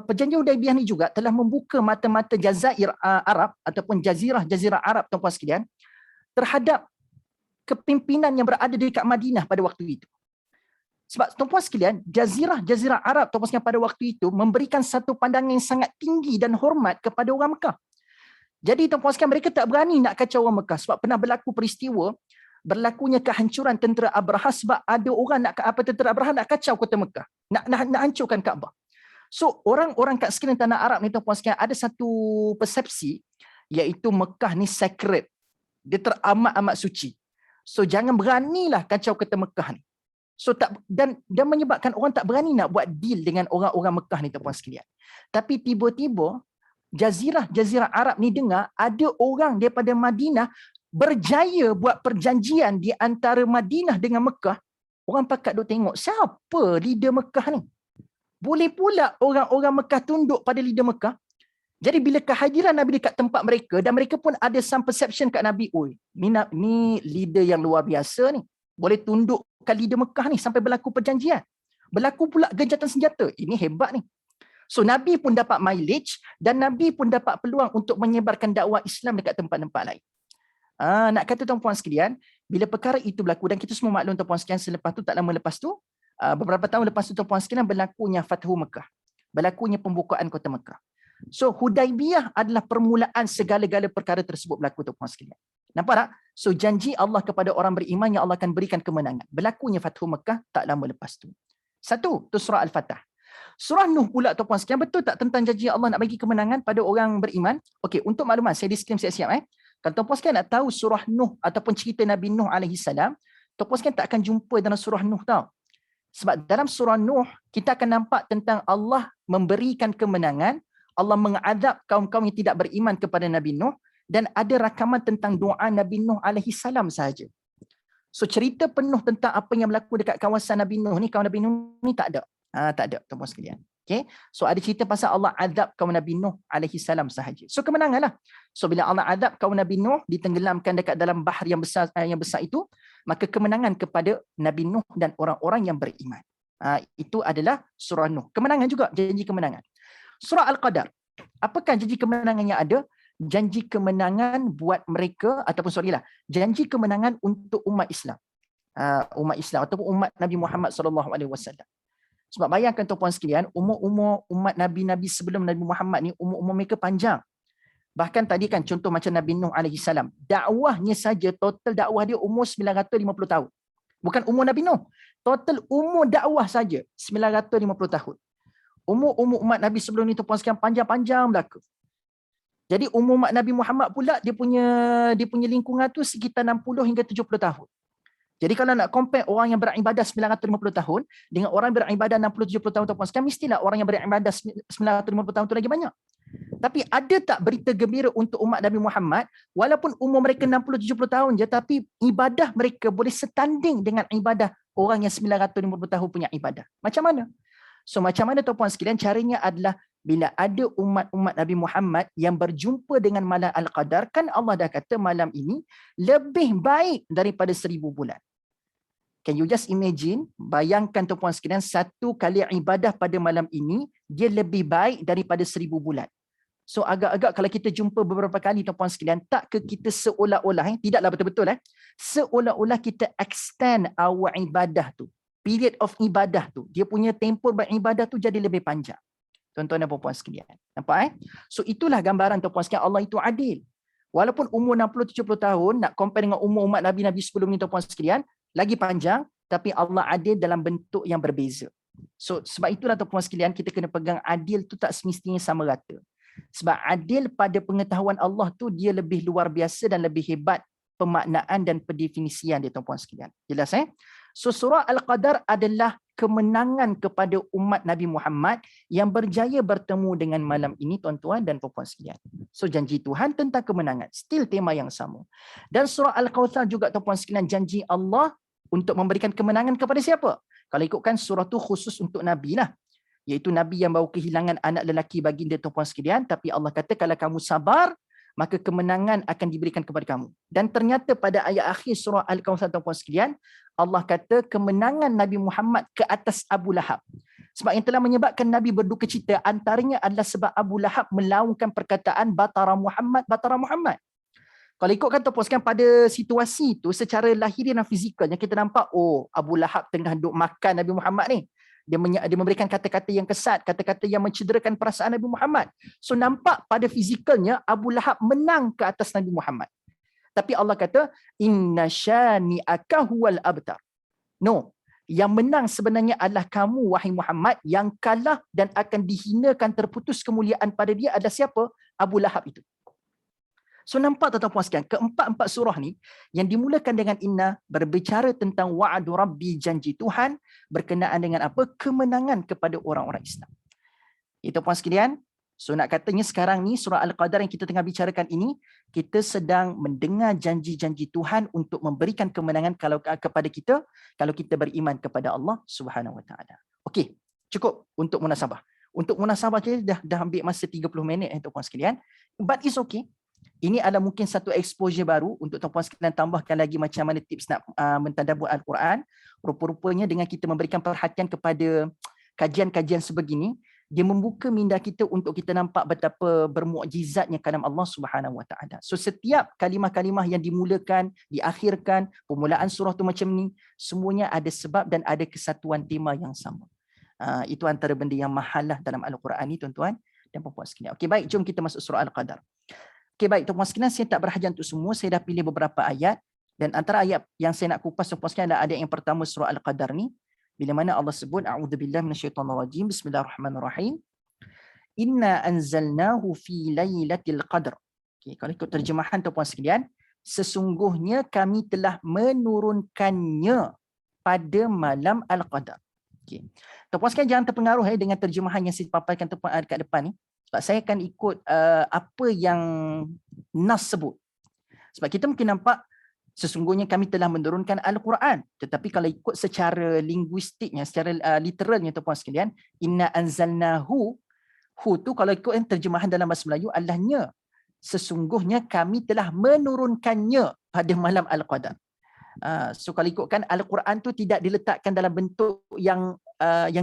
perjanjian Hudaibiyah ni juga telah membuka mata-mata Jazair Arab ataupun Jazirah Arab tuan-puan sekalian terhadap kepimpinan yang berada dekat Madinah pada waktu itu. Sebab tuan-puan sekalian, Jazirah Arab tuan-puan sekalian pada waktu itu memberikan satu pandangan yang sangat tinggi dan hormat kepada orang Mekah. Jadi tuan-puan sekalian, mereka tak berani nak kacau orang Mekah sebab pernah berlaku peristiwa berlakunya kehancuran tentera Abraha sebab ada orang tentera Abraha nak kacau kota Mekah, nak hancurkan Kaabah. So orang-orang kat sekeliling tanah Arab ni tuan-puan sekalian ada satu persepsi iaitu Mekah ni sacred. Dia teramat-amat suci. So jangan beranilah kacau kota Mekah ni. So dan menyebabkan orang tak berani nak buat deal dengan orang-orang Mekah ni tuan-puan sekalian. Tapi tiba-tiba Jazirah Arab ni dengar ada orang daripada Madinah berjaya buat perjanjian di antara Madinah dengan Mekah. Orang pakat duk tengok siapa leader Mekah ni. Boleh pula orang-orang Mekah tunduk pada leader Mekah. Jadi bila kehadiran Nabi dekat tempat mereka dan mereka pun ada some perception kat Nabi, ni leader yang luar biasa ni. Boleh tundukkan leader Mekah ni sampai berlaku perjanjian. Berlaku pula genjatan senjata. Ini hebat ni. So Nabi pun dapat mileage dan Nabi pun dapat peluang untuk menyebarkan dakwah Islam dekat tempat-tempat lain. Nak kata tuan-puan sekalian, bila perkara itu berlaku dan kita semua maklum tuan-puan sekalian, selepas tu tak lama lepas tu, beberapa tahun lepas tu tuan-puan sekalian berlakunya Fathu Mekah. Berlakunya pembukaan kota Mekah. So Hudaibiyah adalah permulaan segala-gala perkara tersebut berlaku tuan-puan sekalian. Nampak tak? So janji Allah kepada orang beriman yang Allah akan berikan kemenangan. Berlakunya Fathu Mekah tak lama lepas tu. Satu, tu surah Al-Fatah. Surah Nuh pula tuan-puan sekalian, betul tak tentang janji Allah nak bagi kemenangan pada orang beriman? Okey, untuk makluman, saya disclaimer siap-siap. Kalau tuan-puan sekalian nak tahu surah Nuh ataupun cerita Nabi Nuh AS, tuan-puan sekalian tak akan jumpa dalam surah Nuh tau. Sebab dalam surah Nuh, kita akan nampak tentang Allah memberikan kemenangan, Allah mengadab kaum-kaum yang tidak beriman kepada Nabi Nuh, dan ada rakaman tentang doa Nabi Nuh AS sahaja. So cerita penuh tentang apa yang berlaku dekat kawasan Nabi Nuh ni, kaum Nabi Nuh ni tak ada. Tak ada tuan-puan sekalian. Okay? So ada cerita pasal Allah adab kaum Nabi Nuh AS sahaja. So kemenangan lah. So bila Allah adab kaum Nabi Nuh ditenggelamkan dekat dalam bahar yang besar itu, maka kemenangan kepada Nabi Nuh dan orang-orang yang beriman. Itu adalah surah Nuh. Kemenangan juga, janji kemenangan. Surah Al-Qadar. Apakah janji kemenangan yang ada? Janji kemenangan buat mereka ataupun janji kemenangan untuk umat Islam. Umat Islam ataupun umat Nabi Muhammad SAW. Sebab bayangkan tuan-puan sekalian, umur umat Nabi-Nabi sebelum Nabi Muhammad ni, umur mereka panjang. Bahkan tadi kan contoh macam Nabi Nuh alaihi salam, dakwahnya saja total dakwah dia umur 950 tahun. Bukan umur Nabi Nuh. Total umur dakwah saja 950 tahun. Umur umat Nabi sebelum ni tuan sekian panjang-panjang belaka. Jadi umur umat Nabi Muhammad pula dia punya lingkungan tu sekitar 60 hingga 70 tahun. Jadi kalau nak compare orang yang beribadah 950 tahun dengan orang yang beribadah 60-70 tahun tuan sekian, mestilah orang yang beribadah 950 tahun tu lagi banyak. Tapi ada tak berita gembira untuk umat Nabi Muhammad, walaupun umur mereka 60-70 tahun je, tapi ibadah mereka boleh setanding dengan ibadah orang yang 950 tahun punya ibadah. Macam mana? So macam mana tuan-puan sekalian, caranya adalah bila ada umat-umat Nabi Muhammad yang berjumpa dengan malam Al-Qadar, kan Allah dah kata malam ini lebih baik daripada 1000 bulan. Can you just imagine, bayangkan tuan-puan sekalian, satu kali ibadah pada malam ini, dia lebih baik daripada 1000 bulan. So agak-agak kalau kita jumpa beberapa kali tuan-puan sekalian, tak ke kita seolah-olah, tidaklah betul-betul, seolah-olah kita extend our ibadah tu. Period of ibadah tu, dia punya tempoh beribadah tu jadi lebih panjang. Tuan-tuan dan puan-puan sekalian. Nampak So itulah gambaran tuan-puan sekalian, Allah itu adil. Walaupun umur 60-70 tahun, nak compare dengan umur umat Nabi-Nabi sebelum ni tuan-puan sekalian, lagi panjang, tapi Allah adil dalam bentuk yang berbeza. So sebab itulah tuan-puan sekalian, kita kena pegang adil tu tak semestinya sama rata. Sebab adil pada pengetahuan Allah tu dia lebih luar biasa dan lebih hebat pemaknaan dan pendefinisian dia tuan-puan sekalian. Jelas So surah Al-Qadar adalah kemenangan kepada umat Nabi Muhammad yang berjaya bertemu dengan malam ini tuan-tuan dan puan-puan sekalian. So janji Tuhan tentang kemenangan, still tema yang sama. Dan surah Al-Kautsar juga tuan-puan sekalian, janji Allah untuk memberikan kemenangan kepada siapa? Kalau ikutkan surah tu khusus untuk Nabi lah. Iaitu Nabi yang baru kehilangan anak lelaki baginda tuan-puan sekalian, tapi Allah kata kalau kamu sabar, maka kemenangan akan diberikan kepada kamu. Dan ternyata pada ayat akhir surah Al-Kautsar tuan-puan sekalian, Allah kata kemenangan Nabi Muhammad ke atas Abu Lahab. Sebab yang telah menyebabkan Nabi berduka cita antaranya adalah sebab Abu Lahab melaungkan perkataan batara Muhammad, batara Muhammad. Kalau ikutkan tuan-puan sekalian, pada situasi itu secara lahiriah dan fizikalnya kita nampak, oh Abu Lahab tengah duk makan Nabi Muhammad ni. Dia memberikan kata-kata yang kesat, kata-kata yang mencederakan perasaan Nabi Muhammad. So nampak pada fizikalnya Abu Lahab menang ke atas Nabi Muhammad. Tapi Allah kata, inna syani'aka huwal abtar. No, yang menang sebenarnya adalah kamu wahai Muhammad, yang kalah dan akan dihinakan, terputus kemuliaan pada dia adalah siapa? Abu Lahab itu. So nampak tuan-tuan sekalian, keempat-empat surah ni yang dimulakan dengan inna berbicara tentang wa'adu rabbi, janji Tuhan, berkenaan dengan apa? Kemenangan kepada orang-orang Islam. Itu puan sekalian, so nak katanya sekarang ni surah Al-Qadar yang kita tengah bicarakan ini, kita sedang mendengar janji-janji Tuhan untuk memberikan kemenangan kepada kita kalau kita beriman kepada Allah Subhanahu Wa Taala. Okey, cukup untuk munasabah. Untuk munasabah kita dah ambil masa 30 minit tuan-puan sekalian. But it's okay. Ini adalah mungkin satu exposure baru untuk tuan-puan sekalian tambahkan lagi macam mana tips nak mentadabbur Al-Quran. Rupa-rupanya dengan kita memberikan perhatian kepada kajian-kajian sebegini, dia membuka minda kita untuk kita nampak betapa bermukjizatnya kalam Allah Subhanahu Wa Taala. So setiap kalimah-kalimah yang dimulakan, diakhirkan, permulaan surah tu macam ni, semuanya ada sebab dan ada kesatuan tema yang sama. Itu antara benda yang mahal lah dalam Al-Quran ni tuan-tuan dan puan-puan sekalian. Okey, baik, jom kita masuk surah Al-Qadar. Okey, baik tuan-puan sekalian, saya tak berhajat untuk semua, saya dah pilih beberapa ayat dan antara ayat yang saya nak kupas tuan-puan sekalian adalah ayat yang pertama surah Al-Qadar ni, bila mana Allah sebut a'udzubillahi minasyaitonirrajim, bismillahirrahmanirrahim, inna anzalnahu fi lailatul qadr. Okey, kalau ikut terjemahan tuan-puan sekalian, sesungguhnya kami telah menurunkannya pada malam Al-Qadar. Okey. Tuan-puan sekalian jangan terpengaruh dengan terjemahan yang saya paparkan kat depan ni. Sebab saya akan ikut apa yang Nas sebut. Sebab kita mungkin nampak sesungguhnya kami telah menurunkan Al-Quran. Tetapi kalau ikut secara linguistiknya, secara literalnya tuan-puan sekalian, inna anzalnahu, hu tu kalau ikut terjemahan dalam bahasa Melayu Allahnya. Sesungguhnya kami telah menurunkannya pada malam Al-Qadar. So kalau ikutkan Al-Quran tu tidak diletakkan dalam bentuk yang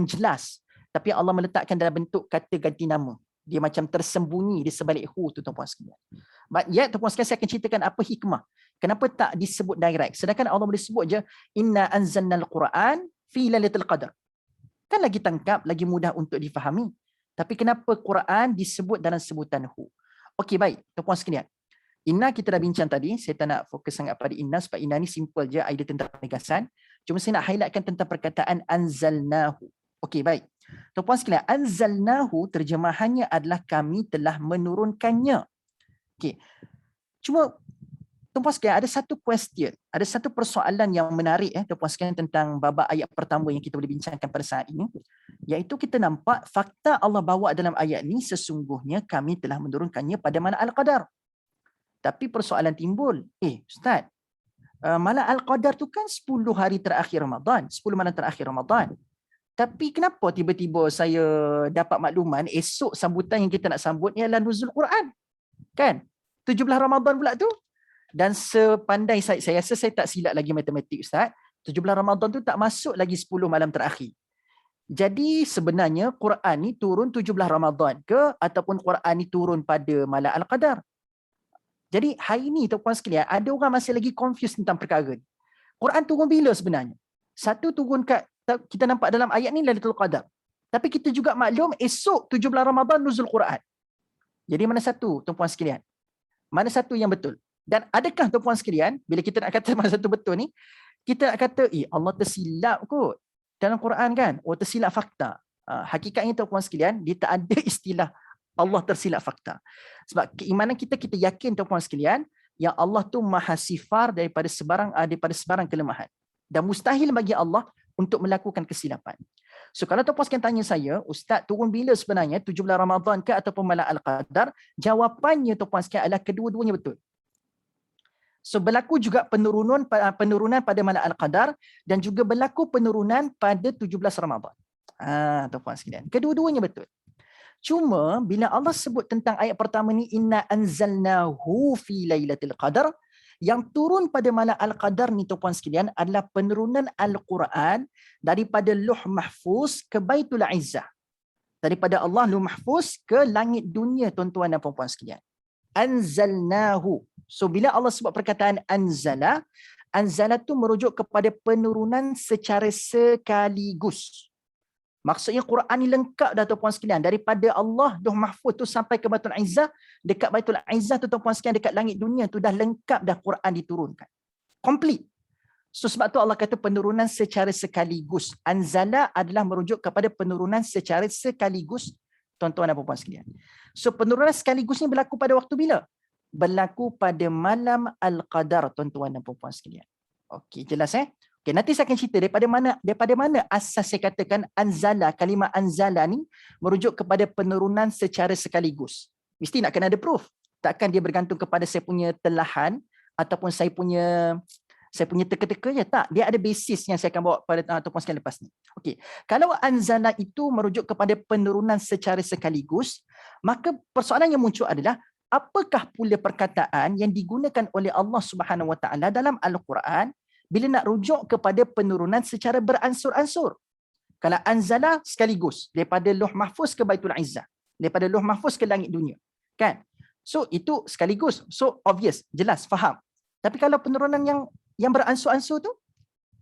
jelas. Tapi Allah meletakkan dalam bentuk kata ganti nama. Dia macam tersembunyi di sebalik hu tu tuan-puan sekalian. But yet tuan-puan sekalian, saya akan ceritakan apa hikmah. Kenapa tak disebut direct? Sedangkan Allah boleh sebut je inna anzalnal Quran fi lailatul qadar. Kan lagi tangkap, lagi mudah untuk difahami. Tapi kenapa Quran disebut dalam sebutan hu? Okey, baik. Tuan-puan sekalian. Inna kita dah bincang tadi, saya tak nak fokus sangat pada inna sebab inna ni simple je idea tentang penegasan. Cuma saya nak highlightkan tentang perkataan anzalnahu. Okey, baik. Tuan-puan sekalian, anzalnahu terjemahannya adalah kami telah menurunkannya. Okey. Cuma tuan-puan sekalian, ada satu question, ada satu persoalan yang menarik tuan-puan sekalian tentang babak ayat pertama yang kita boleh bincangkan pada saat ini, iaitu kita nampak fakta Allah bawa dalam ayat ni sesungguhnya kami telah menurunkannya pada malam Al-Qadar. Tapi persoalan timbul, Ustaz, malam Al-Qadar tu kan 10 hari terakhir Ramadan, 10 malam terakhir Ramadan. Tapi kenapa tiba-tiba saya dapat makluman esok sambutan yang kita nak sambut ni adalah nuzul Quran? Kan? 17 Ramadan pula tu. Dan sepandai saya rasa saya tak silap lagi matematik Ustaz, 17 Ramadan tu tak masuk lagi 10 malam terakhir. Jadi sebenarnya Quran ni turun 17 Ramadan ke ataupun Quran ni turun pada malam Al-Qadar? Jadi hari ni tuan-puan sekalian, ada orang masih lagi confused tentang perkara ni. Quran turun bila sebenarnya? Satu turun kat, kita nampak dalam ayat ni Lailatul Qadar. Tapi kita juga maklum esok 17 Ramadan nuzul Quran. Jadi mana satu tuan-puan sekalian? Mana satu yang betul? Dan adakah tuan-puan sekalian, bila kita nak kata mana satu betul ni, kita nak kata, Allah tersilap kot dalam Quran kan? Oh, tersilap fakta. Hakikatnya tuan-puan sekalian, dia tak ada istilah Allah tersilap fakta. Sebab keimanan kita yakin tuan-puan sekalian, yang Allah tu maha sifar daripada sebarang kelemahan. Dan mustahil bagi Allah untuk melakukan kesilapan. So kalau tuan-puan sekalian tanya saya, Ustaz turun bila sebenarnya, 17 Ramadan ke ataupun malam Al-Qadar? Jawapannya tuan-puan sekalian adalah kedua-duanya betul. So berlaku juga penurunan pada malam Al-Qadar dan juga berlaku penurunan pada 17 Ramadan. Tuan-puan sekalian, kedua-duanya betul. Cuma bila Allah sebut tentang ayat pertama ni inna anzalnahu fi lailatul qadar, yang turun pada malam Al-Qadar ni tuan-puan sekalian adalah penurunan Al-Quran daripada Lauh Mahfuz ke Baitul Izzah. Daripada Allah Lauh Mahfuz ke langit dunia tuan-tuan dan puan-puan sekalian. Anzalnahu. So bila Allah sebut perkataan anzala tu merujuk kepada penurunan secara sekaligus. Maksudnya Quran ni lengkap dah tuan-puan sekalian. Daripada Allah Lauh Mahfuz tu sampai ke Baitul Izzah. Dekat Baitul Izzah tu tuan-puan sekalian, dekat langit dunia tu dah lengkap dah Quran diturunkan. Complete. So sebab tu Allah kata penurunan secara sekaligus. Anzala adalah merujuk kepada penurunan secara sekaligus tuan-tuan dan puan-puan sekalian. So penurunan sekaligus ni berlaku pada waktu bila? Berlaku pada malam Al-Qadar tuan-tuan dan puan-puan sekalian. Okey, jelas Okay, nanti saya akan cerita daripada mana asas saya katakan anzala, kalimah anzala ni merujuk kepada penurunan secara sekaligus. Mesti nak kena ada proof. Takkan dia bergantung kepada saya punya telahan ataupun saya punya teka-teka je. Tak, dia ada basis yang saya akan bawa pada tuan-tuan sekalian lepas ni. Okey, kalau anzala itu merujuk kepada penurunan secara sekaligus, maka persoalan yang muncul adalah apakah pula perkataan yang digunakan oleh Allah Subhanahu Wa Taala dalam Al-Quran bila nak rujuk kepada penurunan secara beransur-ansur. Kalau anzala sekaligus daripada Lauh Mahfuz ke Baitul Izzah, daripada Lauh Mahfuz ke langit dunia, kan? So itu sekaligus. So obvious, jelas, faham. Tapi kalau penurunan yang beransur-ansur tu,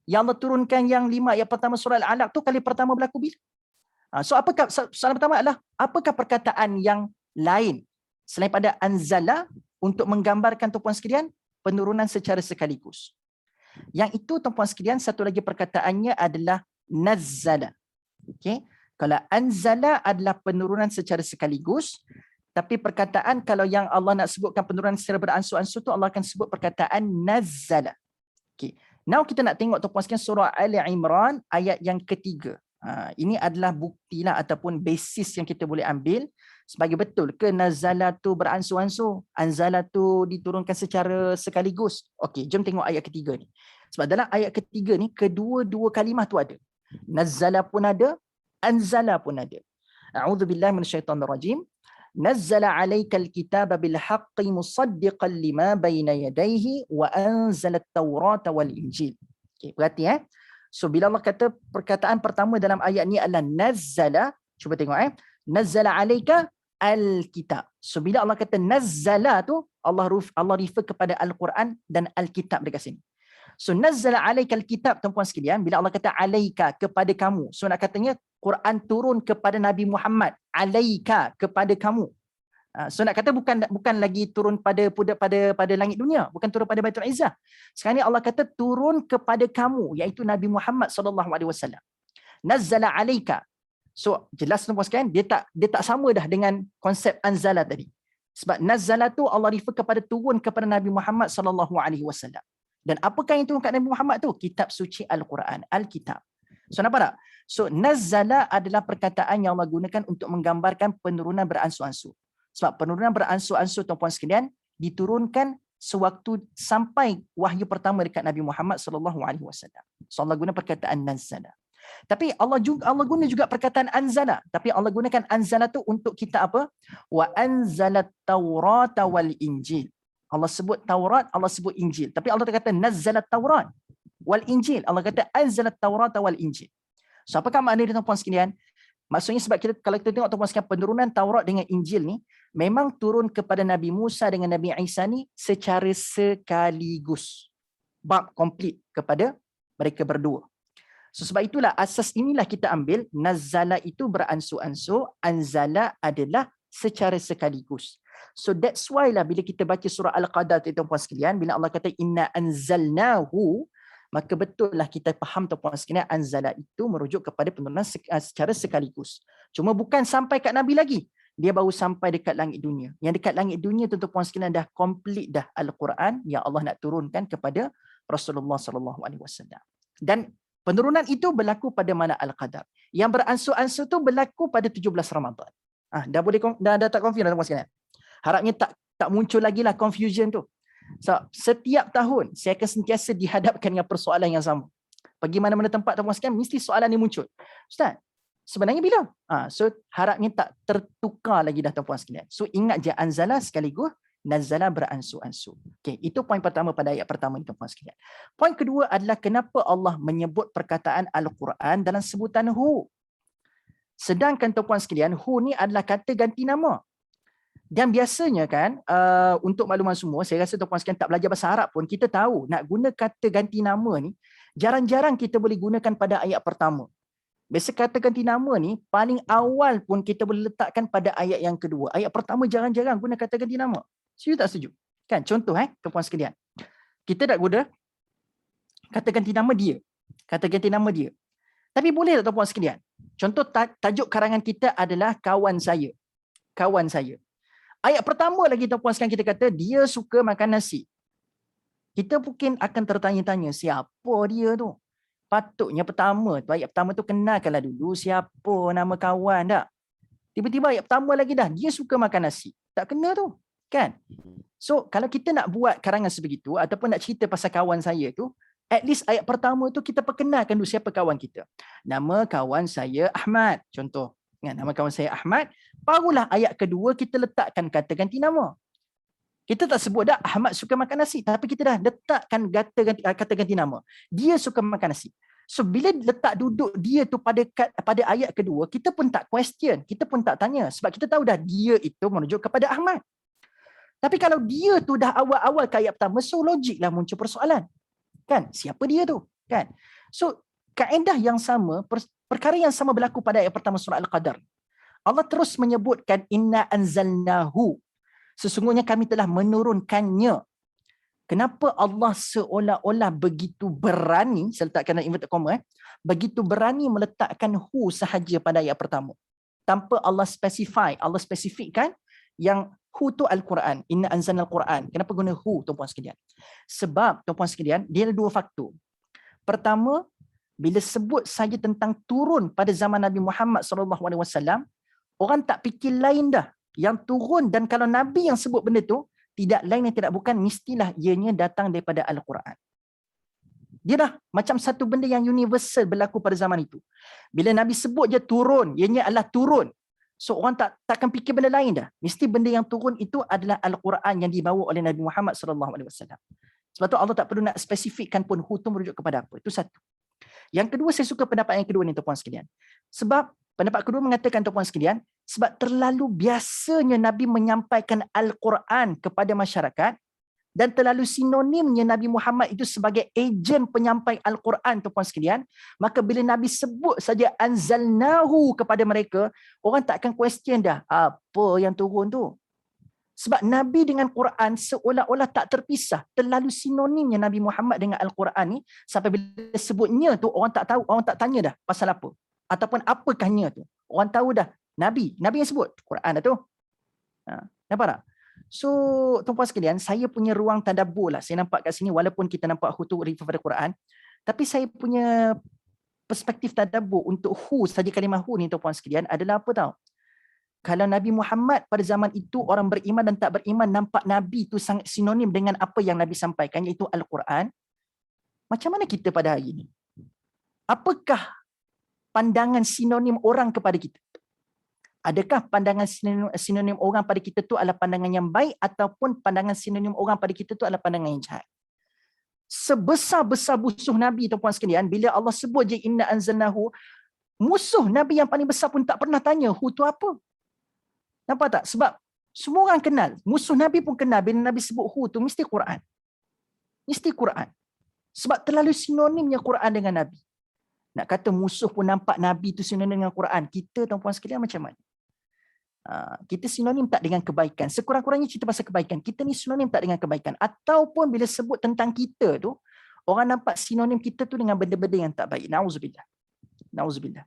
yang Allah turunkan yang 5 ayat pertama surah Al-Alaq tu kali pertama berlaku bila? So apakah soalan pertama adalah apakah perkataan yang lain selain pada anzala untuk menggambarkan tuan-puan sekalian penurunan secara sekaligus? Yang itu tuan-puan sekalian, satu lagi perkataannya adalah nazzala. Okey, kalau anzala adalah penurunan secara sekaligus, tapi perkataan kalau yang Allah nak sebutkan penurunan secara beransur-ansur tu Allah akan sebut perkataan nazzala. Okey, now kita nak tengok tuan-puan sekalian surah Ali Imran ayat yang ketiga. Ini adalah bukti lah ataupun basis yang kita boleh ambil sebagai betul ke nazala tu beransur-ansur, anzala tu diturunkan secara sekaligus. Okey, jom tengok ayat ketiga ni. Sebab dalam ayat ketiga ni kedua-dua kalimah tu ada. Nazala pun ada, anzala pun ada. A'udzubillahi minasyaitonirrajim. Nazzala 'alaikal kitaba bil haqqi musaddiqan lima baina yadayhi wa anzala at-taurata wal injil. Okey, berarti so bila Allah kata perkataan pertama dalam ayat ni adalah nazzala, cuba tengok nazzala 'alaika al-kitab. So bila Allah kata nazzala tu Allah refer kepada Al-Quran dan Al-Kitab dekat sini. So nazzala 'alaikal kitab tuan-puan sekalian, bila Allah kata 'alaika kepada kamu. So nak katanya Quran turun kepada Nabi Muhammad, 'alaika kepada kamu. So nak kata bukan lagi turun pada langit dunia, bukan turun pada Baitul Izzah. Sekarang ni Allah kata turun kepada kamu, iaitu Nabi Muhammad sallallahu alaihi wasallam. Nazzala alaika. So jelas tuan-tuan sekalian, dia tak sama dah dengan konsep anzala tadi. Sebab nazzala tu Allah refer kepada turun kepada Nabi Muhammad sallallahu alaihi wasallam. Dan apakah yang turun kat Nabi Muhammad tu? Kitab suci Al-Quran, Al-Kitab. So nampak tak? So nazzala adalah perkataan yang Allah gunakan untuk menggambarkan penurunan beransur-ansur. Sebab penurunan beransur-ansur tuan-puan sekalian diturunkan sewaktu sampai wahyu pertama dekat Nabi Muhammad sallallahu alaihi wasallam. So Allah guna perkataan nazzala. Tapi Allah guna juga perkataan anzala. Tapi Allah gunakan anzala tu untuk kita apa? Wa anzalat Taurata wal Injil. Allah sebut Taurat, Allah sebut Injil. Tapi Allah tak kata nazzalat Taurat wal Injil. Allah kata anzalat Taurata wal Injil. So apakah makna dia tuan-puan sekalian? Maksudnya sebab kalau kita tengok tuan-puan sekalian, penurunan Taurat dengan Injil ni memang turun kepada Nabi Musa dengan Nabi Isa ni secara sekaligus. Bab komplit kepada mereka berdua. So sebab itulah asas inilah kita ambil nazzala itu beransur-ansur, anzala adalah secara sekaligus. So that's why lah bila kita baca surah Al-Qadar tuan-puan sekalian, bila Allah kata inna anzalnahu, maka betul lah kita faham tuan-puan sekalian, anzala itu merujuk kepada penurunan secara sekaligus. Cuma bukan sampai kat Nabi lagi. Dia baru sampai dekat langit dunia. Yang dekat langit dunia tuan-puan sekalian dah komplit dah Al-Quran yang Allah nak turunkan kepada Rasulullah sallallahu alaihi wasallam. Dan penurunan itu berlaku pada mana Al-Qadar. Yang beransur-ansur tu berlaku pada 17 Ramadan. Dah tak confuse dah tuan-puan sekalian. Harapnya tak muncul lagi lah confusion tu. So, setiap tahun saya akan sentiasa dihadapkan dengan persoalan yang sama. Pergi mana-mana tempat tuan-puan sekalian mesti soalan ni muncul. Ustaz, sebenarnya bila? So harapnya tak tertukar lagi dah tuan-puan sekalian. So ingat je anzala sekaligus nazala beransur-ansur. Okey, itu poin pertama pada ayat pertama ni tuan-puan sekalian. Poin kedua adalah kenapa Allah menyebut perkataan Al-Quran dalam sebutan hu. Sedangkan tuan-puan sekalian, hu ni adalah kata ganti nama. Dan biasanya kan, untuk makluman semua, saya rasa tuan-puan sekalian tak belajar bahasa Arab pun, kita tahu nak guna kata ganti nama ni, jarang-jarang kita boleh gunakan pada ayat pertama. Biasa kata ganti nama ni, paling awal pun kita boleh letakkan pada ayat yang kedua. Ayat pertama jarang-jarang guna kata ganti nama. Setuju tak setuju? Kan, contoh tuan-puan sekalian. Kita nak guna kata ganti nama dia. Kata ganti nama dia. Tapi boleh tak tuan-puan sekalian? Contoh tajuk karangan kita adalah kawan saya. Kawan saya. Ayat pertama lagi tuan-puan sekalian kita kata dia suka makan nasi. Kita mungkin akan tertanya-tanya siapa dia tu? Patutnya ayat pertama tu kenalkanlah dulu siapa nama kawan tak? Tiba-tiba ayat pertama lagi dah dia suka makan nasi. Tak kena tu, kan? So kalau kita nak buat karangan sebegitu ataupun nak cerita pasal kawan saya tu, at least ayat pertama tu kita perkenalkan dulu siapa kawan kita. Nama kawan saya Ahmad, contoh. Nama kawan saya Ahmad, barulah ayat kedua kita letakkan kata ganti nama. Kita tak sebut dah Ahmad suka makan nasi, tapi kita dah letakkan kata ganti nama. Dia suka makan nasi. So bila letak duduk dia tu pada ayat kedua, kita pun tak question, kita pun tak tanya sebab kita tahu dah dia itu merujuk kepada Ahmad. Tapi kalau dia tu dah awal-awal ke ayat pertama, so logiklah muncul persoalan. Kan? Siapa dia tu? Kan? So kaedah yang sama, perkara yang sama berlaku pada ayat pertama surah Al-Qadar. Allah terus menyebutkan inna anzalnahu. Sesungguhnya kami telah menurunkannya. Kenapa Allah seolah-olah begitu berani, saya letakkan dalam inverted comma, begitu berani meletakkan hu sahaja pada ayat pertama. Tanpa Allah spesifikkan yang hu tu Al-Quran. Inna anzalnal Quran. Kenapa guna hu tuan-puan sekalian? Sebab tuan-puan sekalian, dia ada dua faktor. Pertama, bila sebut saja tentang turun pada zaman Nabi Muhammad SAW, orang tak fikir lain dah. Yang turun dan kalau Nabi yang sebut benda tu, tidak lain yang tidak bukan, mestilah ianya datang daripada Al-Quran. Dia dah macam satu benda yang universal berlaku pada zaman itu. Bila Nabi sebut je turun, ianya adalah turun. So orang takkan fikir benda lain dah. Mesti benda yang turun itu adalah Al-Quran yang dibawa oleh Nabi Muhammad SAW. Sebab tu Allah tak perlu nak spesifikkan pun hu tu merujuk kepada apa. Itu satu. Yang kedua, saya suka pendapat yang kedua ni tuan-puan sekalian. Sebab pendapat kedua mengatakan tuan-puan sekalian, sebab terlalu biasanya Nabi menyampaikan Al-Quran kepada masyarakat dan terlalu sinonimnya Nabi Muhammad itu sebagai ejen penyampai Al-Quran tuan-puan sekalian, maka bila Nabi sebut saja anzalnahu kepada mereka, orang tak akan question dah apa yang turun tu. Sebab Nabi dengan Quran seolah-olah tak terpisah. Terlalu sinonimnya Nabi Muhammad dengan Al-Quran ni, sampai bila sebutnya tu orang tak tahu, orang tak tanya dah pasal apa. Ataupun apakahnya tu. Orang tahu dah. Nabi yang sebut. Quran dah tu. Nampak tak? So, tuan-puan sekalian, saya punya ruang tadabbur lah. Saya nampak kat sini, walaupun kita nampak hu tu refer pada Quran, tapi saya punya perspektif tadabbur untuk hu, saja kalimah hu ni tuan-puan sekalian, adalah apa tahu? Kalau Nabi Muhammad pada zaman itu, orang beriman dan tak beriman nampak Nabi itu sangat sinonim dengan apa yang Nabi sampaikan, iaitu Al-Quran. Macam mana kita pada hari ini? Apakah pandangan sinonim orang kepada kita? Adakah pandangan sinonim orang pada kita tu adalah pandangan yang baik, ataupun pandangan sinonim orang pada kita tu adalah pandangan yang jahat? Sebesar-besar musuh Nabi, tuan-puan sekalian, bila Allah sebut je inna anzalnahu, musuh Nabi yang paling besar pun tak pernah tanya hu tu apa. Nampak tak? Sebab semua orang kenal. Musuh Nabi pun kenal. Bila Nabi sebut hu tu, mesti Quran. Mesti Quran. Sebab terlalu sinonimnya Quran dengan Nabi. Nak kata musuh pun nampak Nabi tu sinonim dengan Quran. Kita, tuan-puan sekalian, macam mana? Kita sinonim tak dengan kebaikan? Sekurang-kurangnya cerita pasal kebaikan. Kita ni sinonim tak dengan kebaikan? Ataupun bila sebut tentang kita tu, orang nampak sinonim kita tu dengan benda-benda yang tak baik. Na'udzubillah. Na'udzubillah.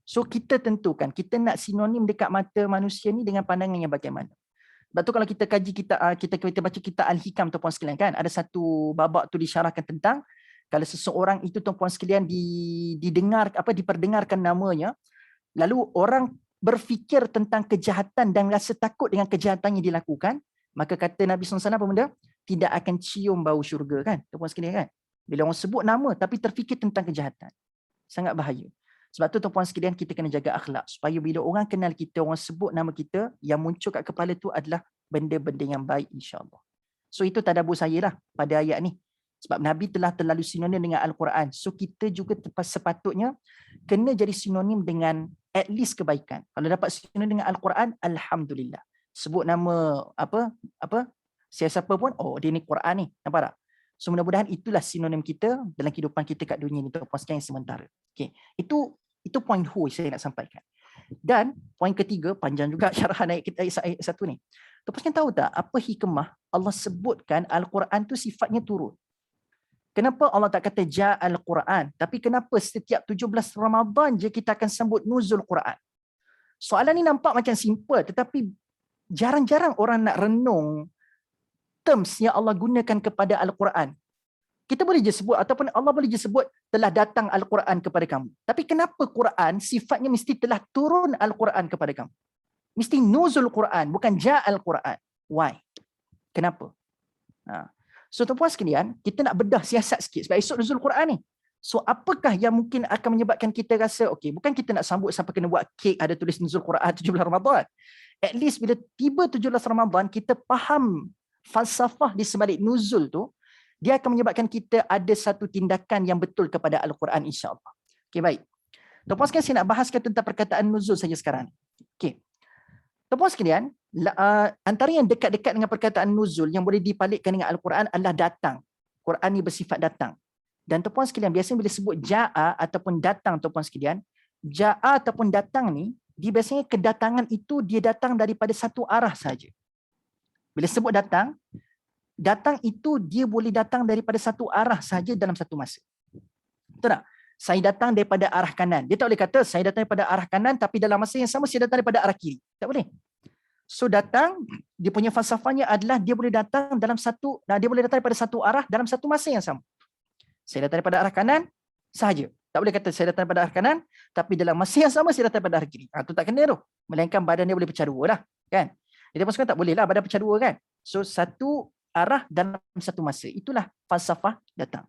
So kita tentukan, kita nak sinonim dekat mata manusia ni dengan pandangan yang bagaimana. Sebab tu kalau kita kaji kita baca kitab Al-Hikam, tuan-puan sekalian, kan, ada satu babak tu disyarahkan tentang kalau seseorang itu, tuan-puan sekalian, diperdengarkan namanya, lalu orang berfikir tentang kejahatan dan rasa takut dengan kejahatan yang dilakukan, maka kata Nabi SAW apa benda? Tidak akan cium bau syurga, kan, tuan-puan sekalian, kan. Bila orang sebut nama tapi terfikir tentang kejahatan, sangat bahaya. Sebab tu, tuan-puan sekalian, kita kena jaga akhlak supaya bila orang kenal kita, orang sebut nama kita, yang muncul kat kepala tu adalah benda-benda yang baik, insya-Allah. So itu tadabbur saya lah pada ayat ni. Sebab Nabi telah terlalu sinonim dengan Al-Quran. So kita juga sepatutnya kena jadi sinonim dengan at least kebaikan. Kalau dapat sinonim dengan Al-Quran, alhamdulillah. Sebut nama apa siapa pun, oh dia ni Quran ni. Nampak tak? So mudah-mudahan itulah sinonim kita dalam kehidupan kita kat dunia ni, tuan-puan sekalian, yang sementara. Okay. Itu poin hu saya nak sampaikan. Dan poin ketiga, panjang juga syarahan ayat satu ni. Tuan-puan sekalian tahu tak apa hikmah Allah sebutkan Al-Quran tu sifatnya turun? Kenapa Allah tak kata ja'al Quran, tapi kenapa setiap 17 Ramadan je kita akan sambut nuzul Quran? Soalan ni nampak macam simple, tetapi jarang-jarang orang nak renung terms yang Allah gunakan kepada Al-Quran. Kita boleh je sebut, ataupun Allah boleh je sebut telah datang Al-Quran kepada kamu. Tapi kenapa Quran sifatnya mesti telah turun Al-Quran kepada kamu? Mesti nuzul Quran, bukan ja'al Quran. Why? Kenapa? So tuan-puan sekalian, kita nak bedah siasat sikit sebab esok nuzul Quran ni. So apakah yang mungkin akan menyebabkan kita rasa, okey, bukan kita nak sambut sampai kena buat kek ada tulis nuzul Quran 17 Ramadan. At least bila tiba 17 Ramadan, kita faham falsafah di sebalik nuzul tu, dia akan menyebabkan kita ada satu tindakan yang betul kepada Al-Quran, insya-Allah. Okey, baik. Tuan-puan sekalian, saya nak bahaskan tentang perkataan nuzul saja sekarang. Okey. Tuan-puan sekalian, antara yang dekat-dekat dengan perkataan nuzul yang boleh dipalitkan dengan Al-Quran adalah datang. Quran ni bersifat datang. Dan tuan-puan sekalian, biasanya bila sebut ja'a ataupun datang, tuan-puan sekalian, ja'a ataupun datang ni, dia biasanya kedatangan itu dia datang daripada satu arah saja. Bila sebut datang, datang itu dia boleh datang daripada satu arah saja dalam satu masa. Betul tak? Saya datang daripada arah kanan. Dia tak boleh kata saya datang daripada arah kanan tapi dalam masa yang sama saya datang daripada arah kiri. Tak boleh. So datang, dia punya falsafahnya adalah dia boleh datang daripada satu arah dalam satu masa yang sama. Saya datang daripada arah kanan sahaja. Tak boleh kata saya datang daripada arah kanan tapi dalam masa yang sama saya datang daripada arah kiri. Itu tak kena tu. Melainkan badan dia boleh pecah dua lah. Kan? Jadi maksudnya tak boleh lah badan pecah dua kan. So satu arah dalam satu masa. Itulah falsafah datang.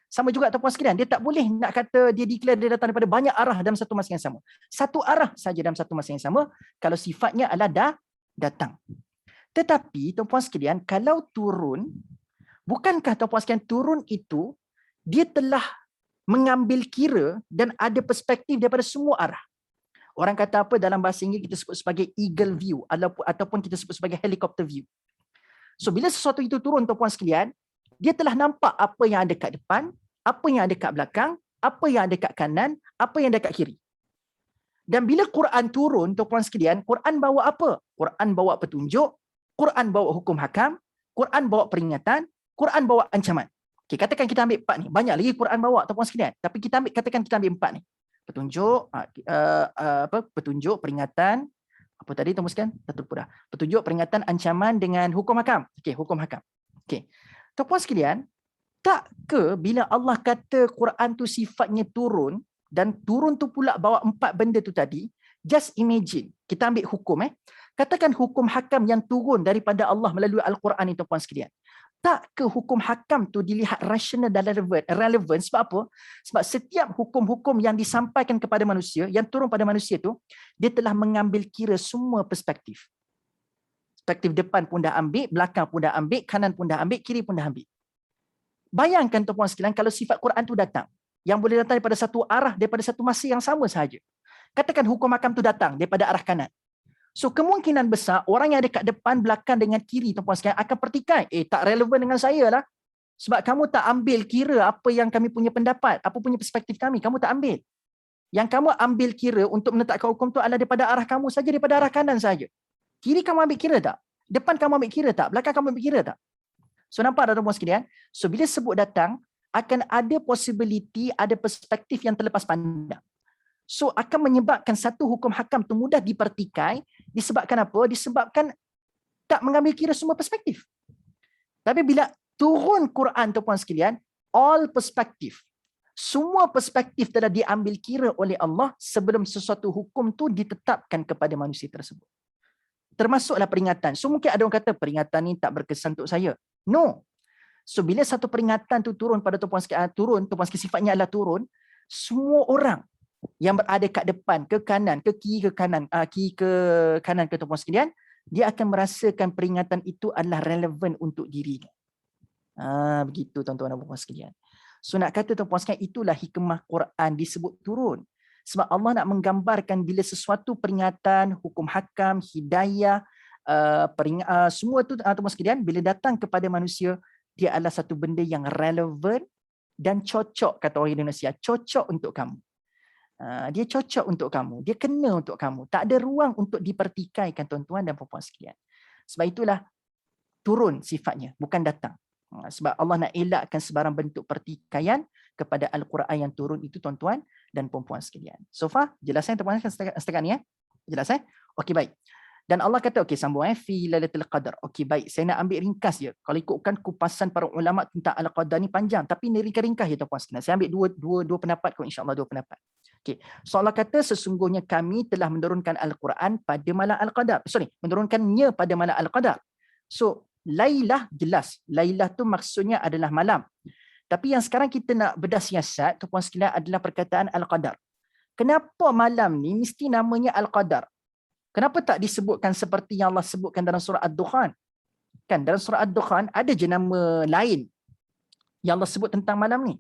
Sama juga tuan-puan sekalian, dia tak boleh nak kata dia declare dia datang daripada banyak arah dalam satu masa yang sama. Satu arah saja dalam satu masa yang sama kalau sifatnya adalah datang. Tetapi tuan-puan sekalian, kalau turun, bukankah tuan-puan sekalian turun itu dia telah mengambil kira dan ada perspektif daripada semua arah. Orang kata apa dalam bahasa Inggeris kita sebut sebagai eagle view ataupun kita sebut sebagai helicopter view. So bila sesuatu itu turun tuan-puan sekalian, dia telah nampak apa yang ada kat depan, apa yang ada kat belakang, apa yang ada kat kanan, apa yang ada kat kiri. Dan bila Quran turun, tuan-puan sekalian, Quran bawa apa? Quran bawa petunjuk, Quran bawa hukum hakam, Quran bawa peringatan, Quran bawa ancaman. Okey, katakan kita ambil 4 ni. Banyak lagi Quran bawa ataupun sekalian. Tapi katakan kita ambil 4 ni. Petunjuk, petunjuk, peringatan, apa tadi tuan sekalian? Dah terlupa dah. Petunjuk, peringatan, ancaman dengan hukum hakam. Okey, hukum hakam. Okey. Tuan sekalian, tak ke bila Allah kata Quran tu sifatnya turun dan turun tu pula bawa 4 benda tu tadi, just imagine, kita ambil hukum katakan hukum hakam yang turun daripada Allah melalui Al-Quran itu puan sekalian. Tak ke hukum hakam tu dilihat rasional dan relevan sebab apa? Sebab setiap hukum-hukum yang disampaikan kepada manusia, yang turun pada manusia tu, dia telah mengambil kira semua perspektif. Perspektif depan pun dah ambil, belakang pun dah ambil, kanan pun dah ambil, kiri pun dah ambil. Bayangkan tuan-puan sekalian kalau sifat Quran tu datang, yang boleh datang daripada satu arah, daripada satu masa yang sama sahaja. Katakan hukum hakam tu datang daripada arah kanan. So kemungkinan besar orang yang ada kat depan, belakang dengan kiri tuan-puan sekalian akan pertikai. Tak relevan dengan saya lah. Sebab kamu tak ambil kira apa yang kami punya pendapat, apa punya perspektif kami, kamu tak ambil. Yang kamu ambil kira untuk menetapkan hukum tu adalah daripada arah kamu saja, daripada arah kanan saja. Kiri kamu ambil kira tak? Depan kamu ambil kira tak? Belakang kamu ambil kira tak? So nampak tak tuan-puan sekalian? So bila sebut datang, akan ada possibility, ada perspektif yang terlepas pandang. So akan menyebabkan satu hukum hakam tu mudah dipertikai, disebabkan apa? Disebabkan tak mengambil kira semua perspektif. Tapi bila turun Quran tuan-puan sekalian, all perspektif, semua perspektif telah diambil kira oleh Allah sebelum sesuatu hukum tu ditetapkan kepada manusia tersebut. Termasuklah peringatan. So mungkin ada orang kata peringatan ni tak berkesan untuk saya. No. So bila satu peringatan tu turun pada tuan-puan sekalian, tuan-puan sekalian sifatnya adalah turun, semua orang yang berada kat depan, ke kanan, ke kiri, ke kanan, kiri ke kanan ke tuan-puan sekalian, dia akan merasakan peringatan itu adalah relevan untuk dirinya. Begitu tuan-tuan dan puan sekalian. So nak kata tuan-puan sekalian, itulah hikmah Quran disebut turun. Sebab Allah nak menggambarkan bila sesuatu peringatan, hukum hakam, hidayah, semua tu tuan-tuan sekalian, bila datang kepada manusia, dia adalah satu benda yang relevan dan cocok, kata orang Indonesia, cocok untuk kamu. Dia cocok untuk kamu, dia kena untuk kamu. Tak ada ruang untuk dipertikaikan tuan-tuan dan puan-puan sekalian. Sebab itulah turun sifatnya, bukan datang. Sebab Allah nak elakkan sebarang bentuk pertikaian kepada Al-Quran yang turun itu tuan-tuan dan puan-puan sekalian. So far, jelas tuan-puan setakat ni Jelas Okey, baik. Dan Allah kata, okey, sambung fi lailatul qadar. Okey, baik. Saya nak ambil ringkas je. Kalau ikutkan kupasan para ulama tentang Al-Qadar ni panjang, tapi ni ringkas je tuan-puan sekalian. Saya ambil dua pendapat kau, insya-Allah dua pendapat. Okey. So Allah kata sesungguhnya kami telah menurunkan Al-Quran pada malam Al-Qadar. Menurunkannya pada malam Al-Qadar. So Lailah jelas. Lailah tu maksudnya adalah malam. Tapi yang sekarang kita nak bedah siasat tuan-puan sekalian adalah perkataan Al-Qadar. Kenapa malam ni mesti namanya Al-Qadar? Kenapa tak disebutkan seperti yang Allah sebutkan dalam surah Ad-Dukhan? Kan dalam surah Ad-Dukhan ada je nama lain yang Allah sebut tentang malam ni.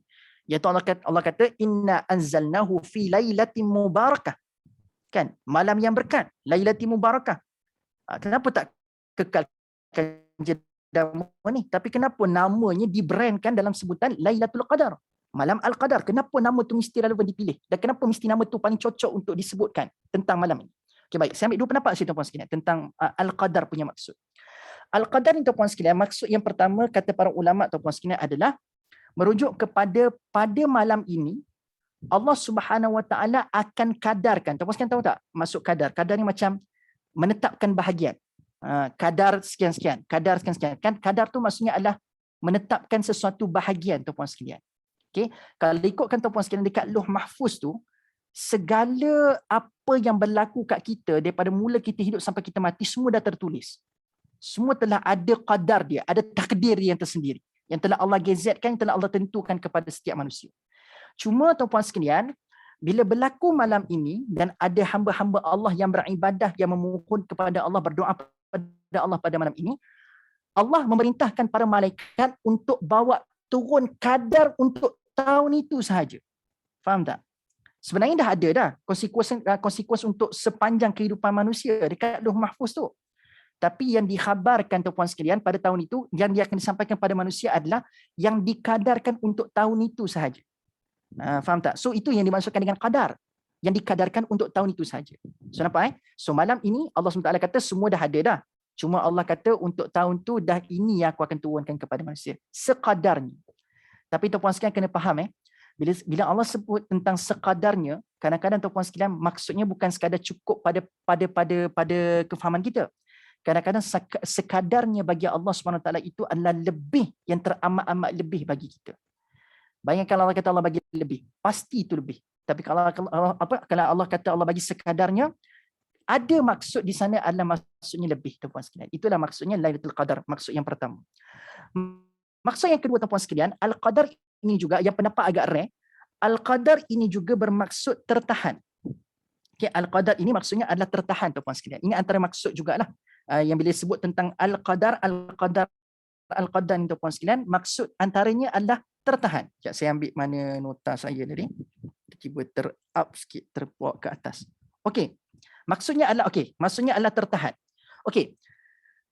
Iaitu Allah kata inna anzalnahu fi lailatin mubarakah. Kan malam yang berkat, lailatin mubarakah. Kenapa tak kekalkan je nama ni? Tapi kenapa namanya dibrandkan dalam sebutan Lailatul Qadar? Malam Al-Qadar. Kenapa nama tu mesti relevan dipilih? Dan kenapa mesti nama tu paling cocok untuk disebutkan tentang malam ini? Okay, baik. Saya ambil dua pendapat sini tuan-puan sekalian tentang Al-Qadar punya maksud. Al-Qadar ni tuan-puan sekalian, maksud yang pertama kata para ulama tuan-puan sekalian adalah merujuk kepada pada malam ini Allah Subhanahu Wa Taala akan kadarkan. Tuan-puan sekalian tahu tak maksud kadar? Kadar ni macam menetapkan bahagian. Kadar sekian-sekian, kadar sekian-sekian. Kan kadar tu maksudnya adalah menetapkan sesuatu bahagian tuan-puan sekalian. Okey, kalau ikutkan tuan-puan sekalian dekat Lauh Mahfuz tu, segala apa yang berlaku kat kita daripada mula kita hidup sampai kita mati semua dah tertulis. Semua telah ada qadar dia, ada takdir dia yang tersendiri. Yang telah Allah gazetkan, yang telah Allah tentukan kepada setiap manusia. Cuma tuan-puan sekalian, bila berlaku malam ini dan ada hamba-hamba Allah yang beribadah, yang memohon kepada Allah, berdoa kepada Allah pada malam ini, Allah memerintahkan para malaikat untuk bawa turun kadar untuk tahun itu sahaja. Faham tak? Sebenarnya dah ada dah konsekuensi untuk sepanjang kehidupan manusia dekat Lauh Mahfuz tu. Tapi yang dikhabarkan tuan-puan sekalian pada tahun itu, yang dia akan disampaikan pada manusia adalah yang dikadarkan untuk tahun itu sahaja. Faham tak? So itu yang dimaksudkan dengan qadar. Yang dikadarkan untuk tahun itu saja. So nampak So malam ini Allah SWT kata semua dah ada dah. Cuma Allah kata untuk tahun tu dah ini yang aku akan turunkan kepada manusia. Sekadarnya. Tapi tuan-puan sekalian kena faham bila Allah sebut tentang sekadarnya, kadang-kadang tuan-puan sekalian maksudnya bukan sekadar cukup pada kefahaman kita. Kadang-kadang sekadarnya bagi Allah SWT itu adalah lebih, yang teramat-amat lebih bagi kita. Bayangkan Allah kata Allah bagi lebih, pasti itu lebih. Tapi kalau Allah kata Allah bagi sekadarnya, ada maksud di sana adalah maksudnya lebih, tuan-puan sekalian. Itulah maksudnya Lailatul Qadar, maksud yang pertama. Maksud yang kedua, tuan-puan sekalian, Al-Qadar ini juga, yang pendapat agak rare, Al-Qadar ini juga bermaksud tertahan. Okay, Al-Qadar ini maksudnya adalah tertahan, tuan-puan sekalian. Ini antara maksud jugalah yang bila sebut tentang Al-Qadar ni, tuan-puan sekalian, maksud antaranya adalah tertahan. Sekejap, saya ambil mana nota saya tadi. Tiba ter-up sikit, terbawa ke atas. Okey. Maksudnya adalah tertahan. Okey.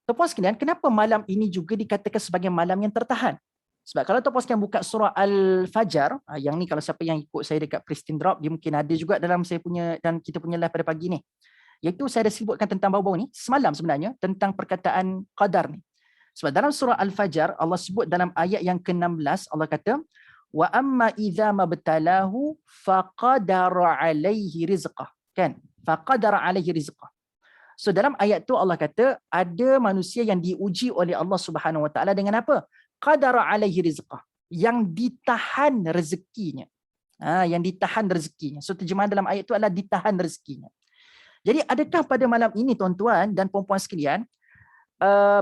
Tuan-puan sekalian, kenapa malam ini juga dikatakan sebagai malam yang tertahan? Sebab kalau tuan-puan sekalian buka surah Al-Fajr, yang ni kalau siapa yang ikut saya dekat Pristine Drop, dia mungkin ada juga dalam saya punya dan kita punya live pada pagi ni. Iaitu saya dah sebutkan tentang bau-bau ni, semalam sebenarnya, tentang perkataan qadar ni. Sebab dalam surah Al-Fajr, Allah sebut dalam ayat yang ke-16, Allah kata, wa amma idza mabtalahu faqadara alaihi rizqah. Kan? Faqadara alaihi rizqah. So dalam ayat tu Allah kata ada manusia yang diuji oleh Allah Subhanahu Wa Taala dengan apa? Qadara alaihi rizqah, yang ditahan rezekinya. Yang ditahan rezekinya. So terjemahan dalam ayat tu adalah ditahan rezekinya. Jadi adakah pada malam ini tuan-tuan dan puan-puan sekalian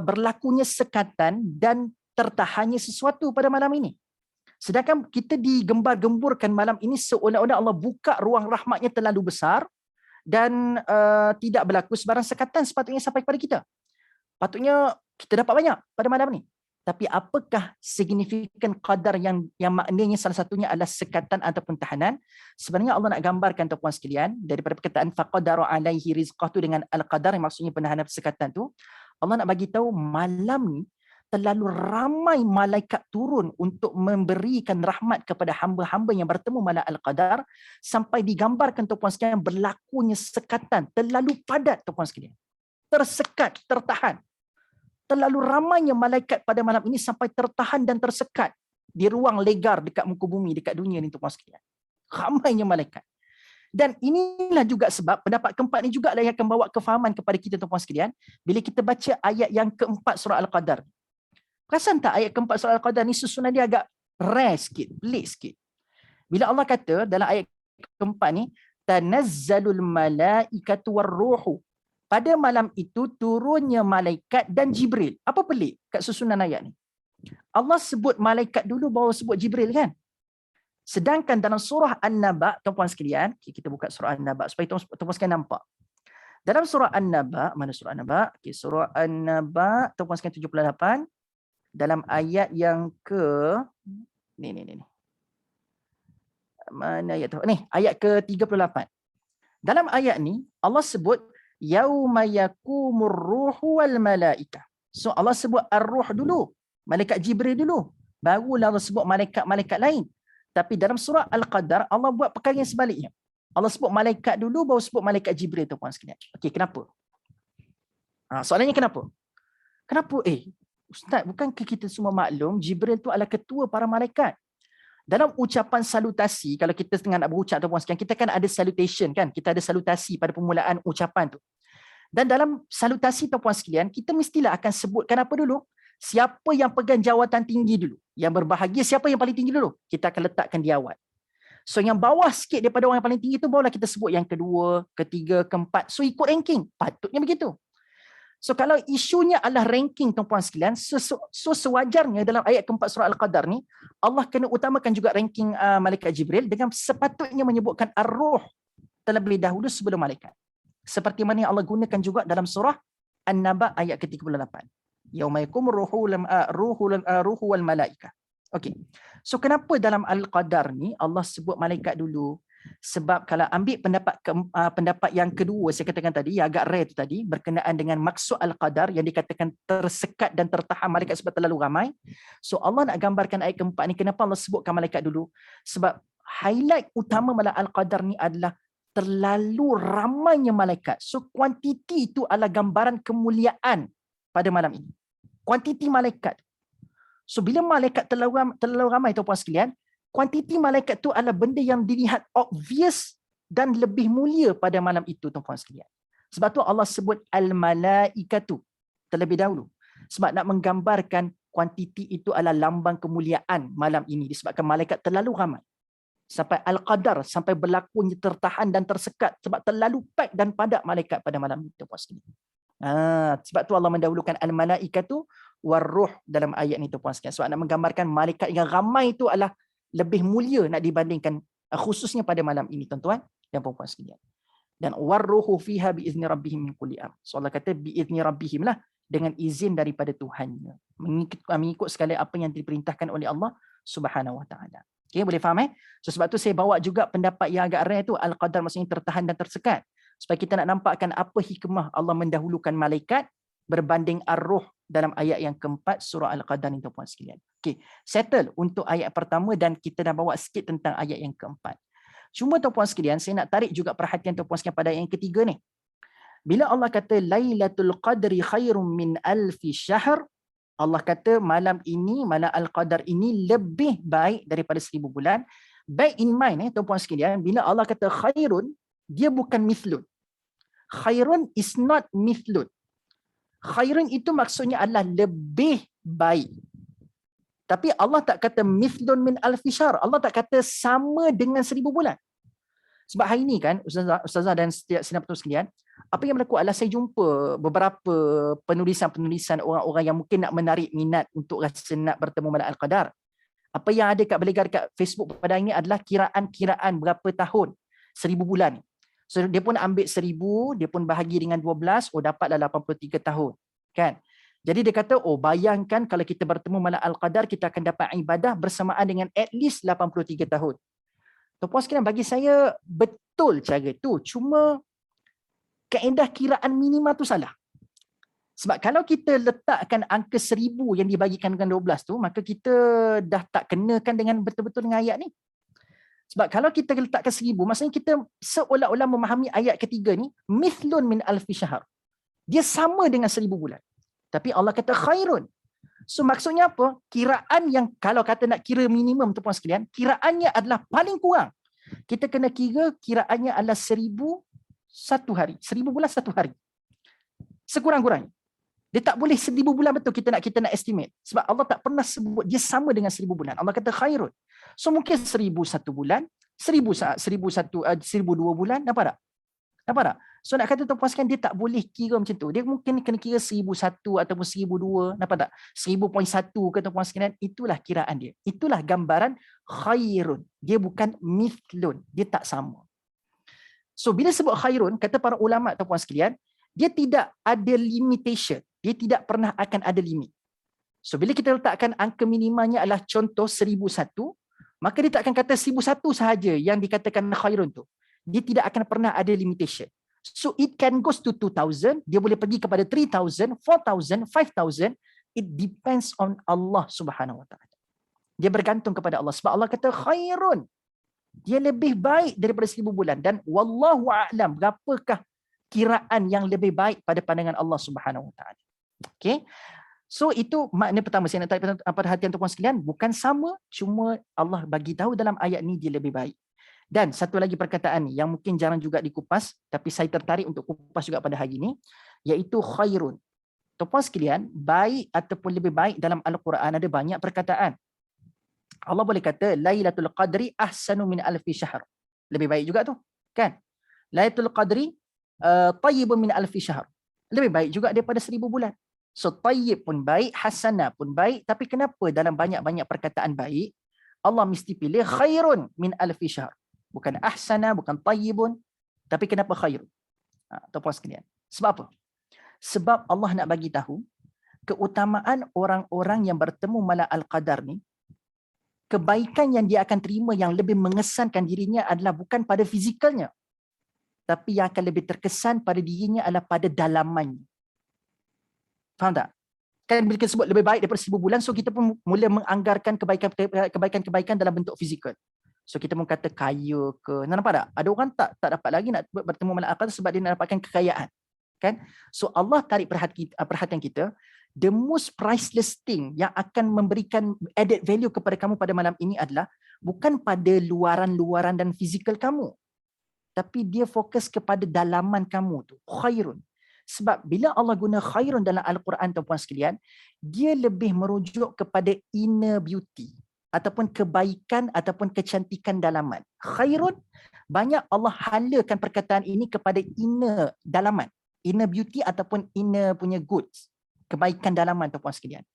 berlakunya sekatan dan tertahannya sesuatu pada malam ini? Sedangkan kita digembar-gemburkan malam ini seolah-olah Allah buka ruang rahmatnya terlalu besar dan tidak berlaku sebarang sekatan sepatutnya sampai kepada kita. Patutnya kita dapat banyak pada malam ni. Tapi apakah signifikan qadar yang maknanya salah satunya adalah sekatan ataupun tahanan? Sebenarnya Allah nak gambarkan tuan-puan sekalian daripada perkataan faqadara alaihi rizqah tu dengan al-qadar yang maksudnya penahanan sekatan tu, Allah nak bagi tahu malam ni terlalu ramai malaikat turun untuk memberikan rahmat kepada hamba-hamba yang bertemu malam al-qadar, sampai digambarkan tuan-puan sekalian berlakunya sekatan terlalu padat tuan-puan sekalian. Tersekat, tertahan. Terlalu ramainya malaikat pada malam ini sampai tertahan dan tersekat di ruang legar dekat muka bumi, dekat dunia ni tuan-puan sekalian. Ramainya malaikat. Dan inilah juga sebab pendapat keempat ni juga yang akan bawa kefahaman kepada kita tuan-puan sekalian bila kita baca ayat yang keempat surah Al-Qadar. Perasan tak ayat keempat surah Al-Qadar ni susunan dia agak rare sikit, pelik sikit. Bila Allah kata dalam ayat keempat ni, tanazzalul malaikatu warruhu. Pada malam itu turunnya malaikat dan Jibril. Apa pelik kat susunan ayat ni? Allah sebut malaikat dulu baru sebut Jibril kan? Sedangkan dalam surah An-Naba, tuan-puan sekalian, kita buka surah An-Naba supaya tuan-puan sekalian nampak. Dalam surah An-Naba, mana surah An-Naba? Okay, surah An-Naba, tuan-puan sekalian 78, dalam ayat yang ke ni. Mana ayat tu? Ni, ayat ke-38. Dalam ayat ni Allah sebut yauma yakumur ruhu wal malaika. So Allah sebut ar-ruh dulu, malaikat Jibril dulu, barulah Allah sebut malaikat-malaikat lain. Tapi dalam surah Al-Qadar Allah buat perkara yang sebaliknya. Allah sebut malaikat dulu baru sebut malaikat Jibril tu puan sekalian. Okey, kenapa? Soalannya kenapa? Kenapa? Ustaz, bukankah kita semua maklum Jibril tu adalah ketua para malaikat? Dalam ucapan salutasi, kalau kita tengah nak berucap tu puan sekalian, kita kan ada salutation kan? Kita ada salutasi pada permulaan ucapan tu. Dan dalam salutasi tu puan sekalian, kita mestilah akan sebutkan apa dulu? Siapa yang pegang jawatan tinggi dulu? Yang berbahagia siapa yang paling tinggi dulu? Kita akan letakkan di awal. So yang bawah sikit daripada orang yang paling tinggi tu barulah kita sebut yang kedua, ketiga, keempat. So ikut ranking. Patutnya begitu. So kalau isunya adalah ranking tuan-puan sekalian, so sewajarnya dalam ayat keempat surah Al-Qadar ni, Allah kena utamakan juga ranking malaikat Jibril dengan sepatutnya menyebutkan ar-ruh terlebih dahulu sebelum malaikat. Seperti mana yang Allah gunakan juga dalam surah An-Naba ayat ke-38. Yauma yakumur ruhu wal malaika. Okey. So kenapa dalam Al-Qadar ni Allah sebut malaikat dulu? Sebab kalau ambil pendapat yang kedua saya katakan tadi, yang agak rare tu tadi, berkenaan dengan maksud Al-Qadar yang dikatakan tersekat dan tertahan malaikat sebab terlalu ramai. So Allah nak gambarkan ayat keempat ni, kenapa Allah sebutkan malaikat dulu? Sebab highlight utama malam Al-Qadar ni adalah terlalu ramainya malaikat. So kuantiti itu adalah gambaran kemuliaan pada malam ini. Kuantiti malaikat. So bila malaikat terlalu ramai tuan-puan sekalian, kuantiti malaikat tu adalah benda yang dilihat obvious dan lebih mulia pada malam itu tuan-puan sekalian. Sebab tu Allah sebut al-malaikatu terlebih dahulu. Sebab nak menggambarkan kuantiti itu adalah lambang kemuliaan malam ini disebabkan malaikat terlalu ramai. Sampai al-qadar, sampai berlakunya tertahan dan tersekat sebab terlalu pack dan padat malaikat pada malam itu tuan-puan sekalian. Sebab tu Allah mendahulukan al-malaikatu warruh dalam ayat ni tuan-puan sekalian. Sebab nak menggambarkan malaikat yang ramai itu adalah lebih mulia nak dibandingkan khususnya pada malam ini tuan-tuan dan puan-puan sekalian. Dan warruhu fiha biizni rabbihim min kulli amr. So Allah kata biizni rabbihim lah, dengan izin daripada Tuhannya. Mengikut sekali apa yang diperintahkan oleh Allah Subhanahu wa taala. Okey, boleh faham So sebab tu saya bawa juga pendapat yang agak rare tu al-qadar maksudnya tertahan dan tersekat. Supaya kita nak nampakkan apa hikmah Allah mendahulukan malaikat berbanding ar-ruh dalam ayat yang keempat surah Al-Qadar ni tuan-puan sekalian. Okey, settle untuk ayat pertama dan kita dah bawa sikit tentang ayat yang keempat. Cuma tuan-puan sekalian, saya nak tarik juga perhatian tuan-puan sekalian pada ayat yang ketiga ni. Bila Allah kata Lailatul Qadri khairum min alfi syahr, Allah kata malam ini, malam Al-Qadar ini lebih baik daripada 1000 bulan. Bear in mind tuan-puan sekalian, bila Allah kata khairun, dia bukan mithlun. Khairun is not mithlun. Khairun itu maksudnya adalah lebih baik. Tapi Allah tak kata mithlun min alfi syahr. Allah tak kata sama dengan 1000 bulan. Sebab hari ini kan, Ustazah dan setiap sidang penonton sekalian, apa yang berlaku adalah saya jumpa beberapa penulisan-penulisan orang-orang yang mungkin nak menarik minat untuk rasa nak bertemu malam Al-Qadar. Apa yang ada kat beredar kat Facebook pada hari ini adalah kiraan-kiraan berapa tahun, 1000 bulan. So dia pun ambil 1000, dia pun bahagi dengan 12, dapatlah 83 tahun. Kan? Jadi dia kata, bayangkan kalau kita bertemu malam Al-Qadar, kita akan dapat ibadah bersamaan dengan at least 83 tahun. Tuan-puan sekalian, bagi saya betul cara tu. Cuma kaedah kiraan minima tu salah. Sebab kalau kita letakkan angka 1000 yang dibagikan dengan 12 tu, maka kita dah tak kenakan dengan betul-betul dengan ayat ni. Sebab kalau kita letakkan 1000, maksudnya kita seolah-olah memahami ayat ketiga ni, mithlun min alfi syahr. Dia sama dengan 1000 bulan. Tapi Allah kata khairun. So maksudnya apa? Kiraan yang kalau kata nak kira minimum tuan-puan sekalian, kiraannya adalah paling kurang. Kita kena kira kiraannya adalah 1000 satu hari. 1000 bulan satu hari. Sekurang-kurangnya. Dia tak boleh 1000 bulan betul kita nak estimate. Sebab Allah tak pernah sebut dia sama dengan 1000 bulan. Allah kata khairun. So mungkin 1001 bulan, 1002 bulan, nampak tak? Nampak tak? So nak kata tuan-puan sekalian, dia tak boleh kira macam tu. Dia mungkin kena kira 1001 ataupun 1002, nampak tak? 1000.1 ke tuan-puan sekalian, itulah kiraan dia. Itulah gambaran khairun. Dia bukan mithlun. Dia tak sama. So bila sebut khairun, kata para ulama tuan-puan sekalian, dia tidak ada limitation. Dia tidak pernah akan ada limit. So bila kita letakkan angka minimanya adalah contoh 1001, maka dia tak akan kata 1001 sahaja yang dikatakan khairun tu. Dia tidak akan pernah ada limitation. So it can goes to 2000, dia boleh pergi kepada 3000, 4000, 5000. It depends on Allah Subhanahu wa taala. Dia bergantung kepada Allah sebab Allah kata khairun. Dia lebih baik daripada 1000 bulan dan wallahu a'lam, berapakah kiraan yang lebih baik pada pandangan Allah Subhanahu wa taala. Okey. So itu makna pertama saya nak tarik perhatian tuan-puan sekalian, bukan sama, cuma Allah bagi tahu dalam ayat ni dia lebih baik. Dan satu lagi perkataan ni yang mungkin jarang juga dikupas, tapi saya tertarik untuk kupas juga pada hari ini, iaitu khairun. Tuan-puan sekalian, baik ataupun lebih baik dalam Al-Quran ada banyak perkataan. Allah boleh kata Lailatul Qadri ahsanu min alfi syahr. Lebih baik juga tu, kan? Lailatul Qadri tayyibun min alfi syahr. Lebih baik juga daripada 1000 bulan. So tayyib pun baik, hasanah pun baik, tapi kenapa dalam banyak-banyak perkataan baik Allah mesti pilih khairun min alfi syahr? Bukan ahsana, bukan tayyibun, tapi kenapa khairun? Tuan-puan sekalian. Sebab apa? Sebab Allah nak bagi tahu keutamaan orang-orang yang bertemu malam Al-Qadar ni, kebaikan yang dia akan terima yang lebih mengesankan dirinya adalah bukan pada fizikalnya, tapi yang akan lebih terkesan pada dirinya adalah pada dalamannya. Faham tak? Kan bila kita sebut lebih baik daripada 1000 bulan, so kita pun mula menganggarkan kebaikan-kebaikan dalam bentuk fizikal. So kita pun kata kaya ke. Nampak tak? Ada orang tak dapat lagi nak bertemu malam Al-Qadar sebab dia nak dapatkan kekayaan. Kan? So Allah tarik perhatian kita, the most priceless thing yang akan memberikan added value kepada kamu pada malam ini adalah bukan pada luaran-luaran dan fizikal kamu, tapi dia fokus kepada dalaman kamu tu, khairun. Sebab bila Allah guna khairun dalam Al-Quran, tuan-puan sekalian, dia lebih merujuk kepada inner beauty ataupun kebaikan ataupun kecantikan dalaman. Khairun, banyak Allah halakan perkataan ini kepada inner dalaman, inner beauty ataupun inner punya goods, kebaikan dalaman, tuan-puan sekalian.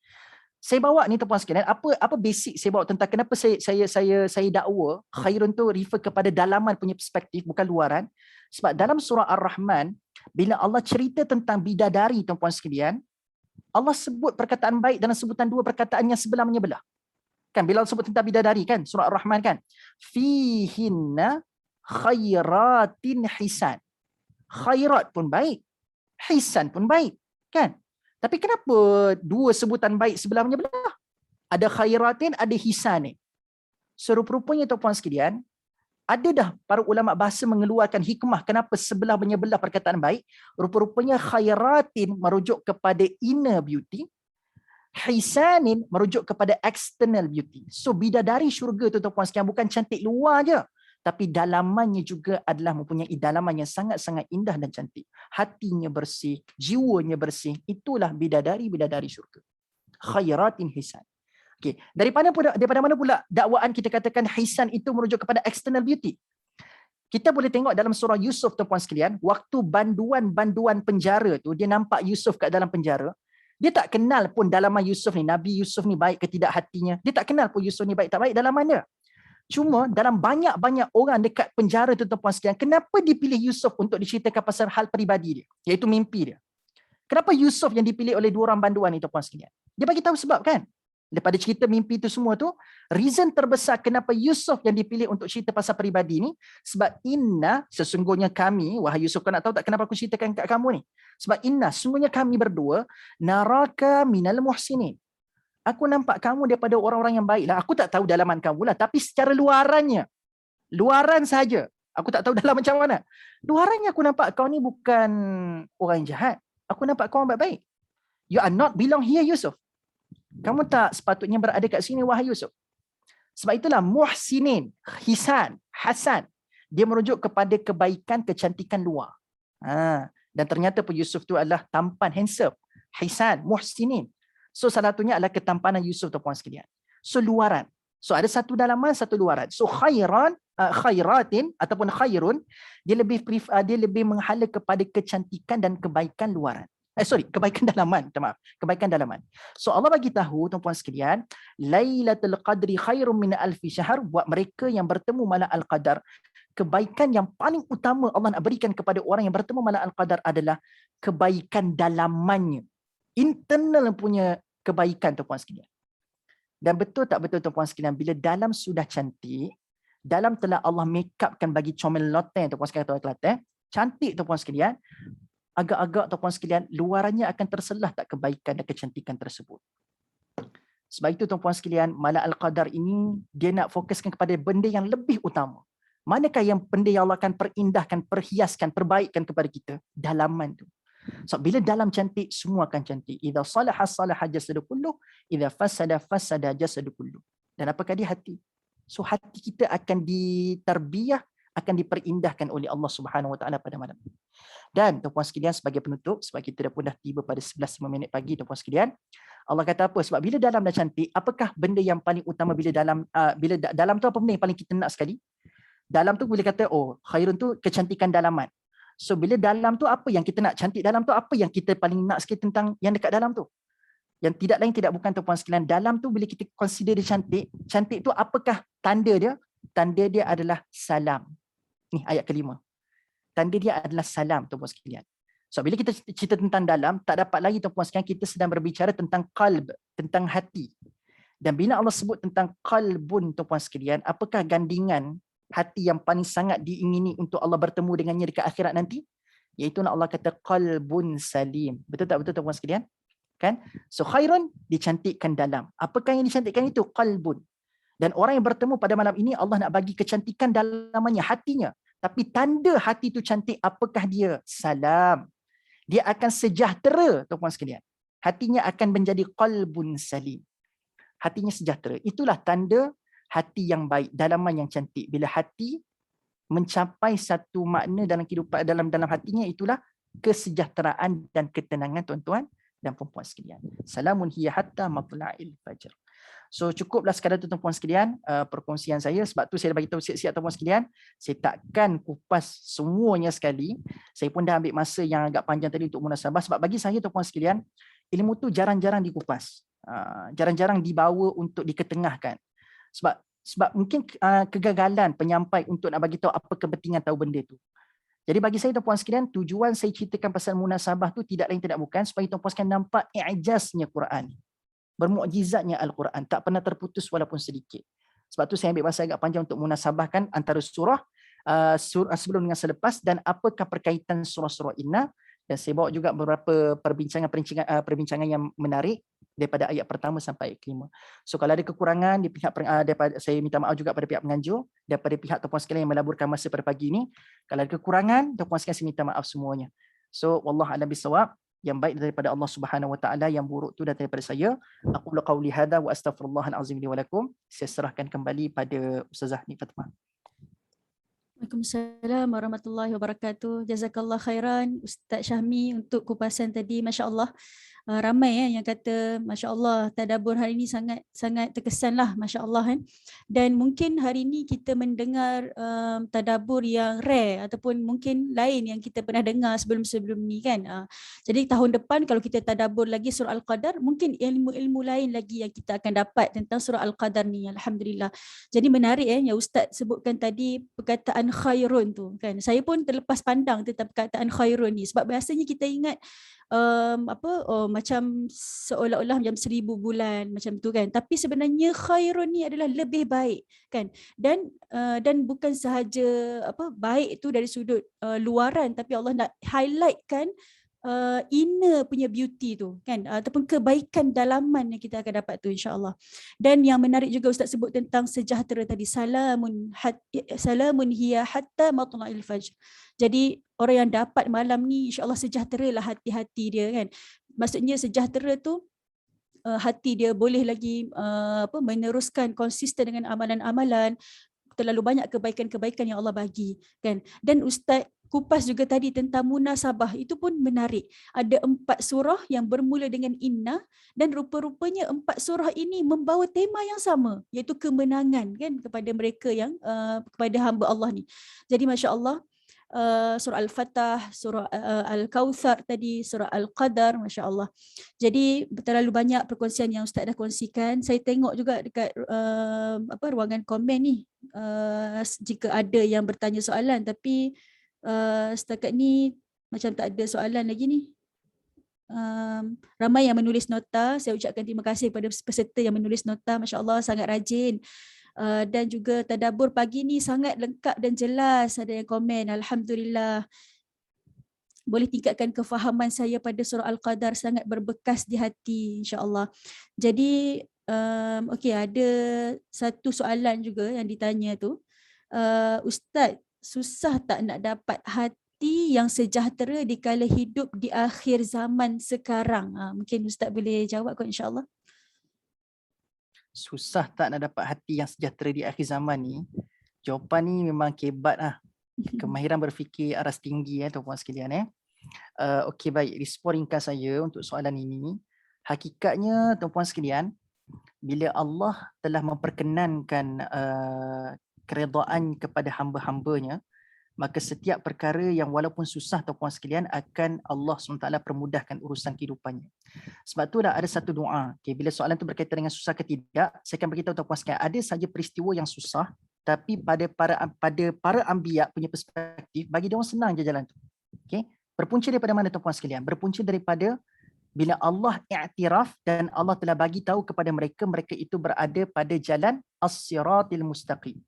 Saya bawa ni, tuan-puan sekalian, apa basic saya bawa tentang kenapa saya dakwa khairun tu refer kepada dalaman punya perspektif, bukan luaran. Sebab dalam surah Ar-Rahman, bila Allah cerita tentang bidadari, tuan-puan sekalian, Allah sebut perkataan baik dalam sebutan dua perkataan yang sebelah menyebelah. Kan bila Allah sebut tentang bidadari kan, surah Ar-Rahman kan, fihinna khairatin hisan. Khairat pun baik, hisan pun baik, kan? Tapi kenapa dua sebutan baik sebelah menyebelah? Ada khairatin, ada hisan ni. Serupa-rupanya, tuan-puan sekalian, ada dah para ulama bahasa mengeluarkan hikmah kenapa sebelah menyebelah perkataan baik. Rupa-rupanya khairatin merujuk kepada inner beauty, hisanin merujuk kepada external beauty. So bidadari syurga tu, tuan-puan sekalian, bukan cantik luar je, tapi dalamannya juga adalah mempunyai dalaman yang sangat-sangat indah dan cantik. Hatinya bersih, jiwanya bersih. Itulah bidadari-bidadari syurga. Khairatin hisan. Okay. Daripada mana pula dakwaan kita katakan hisan itu merujuk kepada external beauty? Kita boleh tengok dalam surah Yusuf, tuan-puan sekalian, waktu banduan penjara tu, dia nampak Yusuf kat dalam penjara, dia tak kenal pun dalaman Yusuf ni, Nabi Yusuf ni baik ke tidak hatinya. Dia tak kenal pun Yusuf ni baik tak baik dalaman dia. Cuma dalam banyak-banyak orang dekat penjara tu, tuan-puan sekalian, kenapa dipilih Yusuf untuk diceritakan pasal hal peribadi dia, iaitu mimpi dia? Kenapa Yusuf yang dipilih oleh dua orang banduan ni, tuan-puan sekalian? Dia bagi tahu sebab kan? Daripada cerita mimpi itu semua tu, reason terbesar kenapa Yusuf yang dipilih untuk cerita pasal peribadi ni, sebab inna, sesungguhnya kami, wahai Yusuf, kau nak tahu tak kenapa aku ceritakan kat kamu ni? Sebab inna, sesungguhnya kami berdua, naraka minal muhsinin. Aku nampak kamu daripada orang-orang yang baik lah. Aku tak tahu dalaman kamu lah, tapi secara luarannya, luaran saja, aku tak tahu dalam macam mana. Luarannya aku nampak kau ni bukan orang yang jahat. Aku nampak kau orang baik-baik. You are not belong here, Yusuf. Kamu tak sepatutnya berada kat sini, wahai Yusuf. Sebab itulah muhsinin, hisan, hasan, dia merujuk kepada kebaikan, kecantikan luar. Dan ternyata pun Yusuf tu adalah tampan, handsome. Hisan, muhsinin. So salah satunya adalah ketampanan Yusuf, tuan-puan sekalian. So luaran. So ada satu dalaman, satu luaran. So khairatin ataupun khairun, dia lebih menghala kepada kecantikan dan kebaikan luaran. Kebaikan dalaman. Maaf, kebaikan dalaman. So Allah bagi tahu, tuan-puan sekalian, Lailatul Qadri khairum min alfi syahr, buat mereka yang bertemu malam Al-Qadar, kebaikan yang paling utama Allah nak berikan kepada orang yang bertemu malam Al-Qadar adalah kebaikan dalamannya. Internal punya kebaikan, tuan-puan sekalian. Dan betul tak betul, tuan-puan sekalian, bila dalam sudah cantik, dalam telah Allah make upkan bagi comel loteng, tuan-puan sekalian, cantik, tuan-puan sekalian, agak-agak, tuan-puan sekalian, luarannya akan terselah tak kebaikan dan kecantikan tersebut. Sebab itu, tuan-puan sekalian, malam Al-Qadar ini, dia nak fokuskan kepada benda yang lebih utama. Manakah yang benda yang Allah akan perindahkan, perhiaskan, perbaikkan kepada kita? Dalaman tu. So bila dalam cantik, semua akan cantik. Idza salaha salaha jasadu kullu, idza fasada jasadu kullu. Dan apakah dia? Hati. So hati kita akan ditarbiyah, akan diperindahkan oleh Allah Subhanahu Wa Taala pada malam ini. Dan tuan-puan sekalian, sebagai penutup, sebab kita dah tiba pada 11:05 pagi, tuan-puan sekalian, Allah kata apa? Sebab bila dalam dah cantik, apakah benda yang paling utama bila dalam tu, apa benda yang paling kita nak sekali? Dalam tu boleh kata, khairun tu kecantikan dalaman. So bila dalam tu, apa yang kita nak? Cantik dalam tu, apa yang kita paling nak sikit tentang yang dekat dalam tu? Yang tidak lain tidak bukan, tuan-puan sekalian, dalam tu bila kita consider dia cantik, cantik tu apakah tanda dia? Tanda dia adalah salam. Ni ayat kelima. Tanda dia adalah salam, tuan-puan sekalian. So bila kita cerita tentang dalam, tak dapat lagi, tuan-puan sekalian, kita sedang berbicara tentang qalb, tentang hati. Dan bila Allah sebut tentang qalbun, tuan-puan sekalian, apakah gandingan hati yang paling sangat diingini untuk Allah bertemu dengannya dekat akhirat nanti? Iaitu Allah kata qalbun salim. Betul tak betul, tuan-puan sekalian? Kan? So khairun, dicantikkan dalam. Apakah yang dicantikkan itu? Qalbun. Dan orang yang bertemu pada malam ini, Allah nak bagi kecantikan dalamannya, hatinya. Tapi tanda hati itu cantik, apakah dia? Salam. Dia akan sejahtera, tuan-puan sekalian. Hatinya akan menjadi qalbun salim. Hatinya sejahtera. Itulah tanda hati yang baik, dalaman yang cantik. Bila hati mencapai satu makna dalam kehidupan, dalam hatinya, itulah kesejahteraan dan ketenangan, tuan-tuan dan puan-puan sekalian. Salamun hiya hatta matla'il fajr. So cukuplah sekadar tu tuan-puan sekalian perkongsian saya, sebab tu saya dah bagi tahu siap-siap tuan-puan sekalian, saya takkan kupas semuanya sekali. Saya pun dah ambil masa yang agak panjang tadi untuk munasabah, sebab bagi saya tuan-puan sekalian, ilmu tu jarang-jarang dikupas. Jarang-jarang dibawa untuk diketengahkan. Sebab mungkin kegagalan penyampai untuk nak bagi tahu apa kepentingan tahu benda tu. Jadi bagi saya tuan-puan sekalian, tujuan saya ceritakan pasal munasabah tu tidak lain tidak bukan supaya tuan-puan sekalian nampak i'jaznya Quran. Bermukjizatnya Al-Quran, tak pernah terputus walaupun sedikit. Sebab tu saya ambil masa agak panjang untuk munasabahkan antara surah sebelum dengan selepas dan apakah perkaitan surah-surah Inna, dan saya bawa juga beberapa perbincangan yang menarik daripada ayat pertama sampai ayat kelima. So kalau ada kekurangan di pihak daripada, saya minta maaf juga pada pihak penganjur, daripada pihak tuan-puan sekalian yang melaburkan masa pada pagi ini. Kalau ada kekurangan, tuan-puan sekalian saya minta maaf semuanya. So wallahu a'lam bissawab. Yang baik daripada Allah Subhanahu Wa Taala, yang buruk tu daripada saya. Aku qauli hadza wa astaghfirullahal azim li wa lakum. Saya serahkan kembali pada Ustazah Nik Fatimah. Waalaikumsalam warahmatullahi wabarakatuh. Jazakallah khairan Ustaz Syahmi untuk kupasan tadi. Masya-Allah. Ramai yang kata masya-Allah tadabbur hari ini sangat terkesanlah, masya-Allah kan. Dan mungkin hari ini kita mendengar tadabbur yang rare ataupun mungkin lain yang kita pernah dengar sebelum-sebelum ni kan. Jadi tahun depan kalau kita tadabbur lagi surah Al-Qadar, mungkin ilmu-ilmu lain lagi yang kita akan dapat tentang surah Al-Qadar ni, alhamdulillah. Jadi menarik yang Ustaz sebutkan tadi perkataan khairun tu kan. Saya pun terlepas pandang tentang perkataan khairun ni, sebab biasanya kita ingat macam seolah-olah macam 1000 bulan macam tu kan, tapi sebenarnya khairun ni adalah lebih baik kan. Dan bukan sahaja baik tu dari sudut luaran, tapi Allah nak highlightkan inner punya beauty tu kan, ataupun kebaikan dalaman yang kita akan dapat tu, insya-Allah. Dan yang menarik juga Ustaz sebut tentang sejahtera tadi, salamun hiya hatta matla'il fajr. Jadi orang yang dapat malam ni, insya-Allah sejahteralah hati-hati dia kan. Maksudnya sejahtera tu hati dia boleh lagi meneruskan konsisten dengan amalan-amalan, terlalu banyak kebaikan-kebaikan yang Allah bagi kan. Dan Ustaz kupas juga tadi tentang munasabah, itu pun menarik. Ada 4 surah yang bermula dengan inna, dan rupa-rupanya 4 surah ini membawa tema yang sama, iaitu kemenangan kan kepada mereka yang kepada hamba Allah ni. Jadi masya-Allah, surah Al-Fatah, surah Al-Kautsar tadi, surah Al-Qadar, masya-Allah. Jadi terlalu banyak perkongsian yang Ustaz dah kongsikan. Saya tengok juga dekat ruangan komen ni, jika ada yang bertanya soalan, tapi setakat ni macam tak ada soalan lagi ni. Ramai yang menulis nota. Saya ucapkan terima kasih kepada peserta yang menulis nota, masya-Allah sangat rajin. Dan juga tadabbur pagi ni sangat lengkap dan jelas. Ada yang komen, alhamdulillah. Boleh tingkatkan kefahaman saya pada surah Al-Qadar, sangat berbekas di hati, insya-Allah. Jadi okey, ada satu soalan juga yang ditanya tu, Ustaz, susah tak nak dapat hati yang sejahtera dikala hidup di akhir zaman sekarang? Mungkin Ustaz boleh jawab kot, insya-Allah. Susah tak nak dapat hati yang sejahtera di akhir zaman ni? Jawapan ni memang kebat lah. Kemahiran berfikir aras tinggi tuan-puan sekalian. Okey, baik, respon ringkas saya untuk soalan ini. Hakikatnya tuan-puan sekalian, bila Allah telah memperkenankan keredaan kepada hamba-hambanya, maka setiap perkara yang walaupun susah tuan-puan sekalian akan Allah SWT permudahkan urusan kehidupannya. Sebab tu dah ada satu doa. Okay, bila soalan tu berkaitan dengan susah ke tidak, saya akan beritahu tuan-puan sekalian, ada saja peristiwa yang susah, tapi pada para anbiya punya perspektif, bagi dia orang senang je jalan tu. Okay? Berpunca daripada mana tuan-puan sekalian? Berpunca daripada bila Allah i'tiraf dan Allah telah bagi tahu kepada mereka itu berada pada jalan as-siratil mustaqim.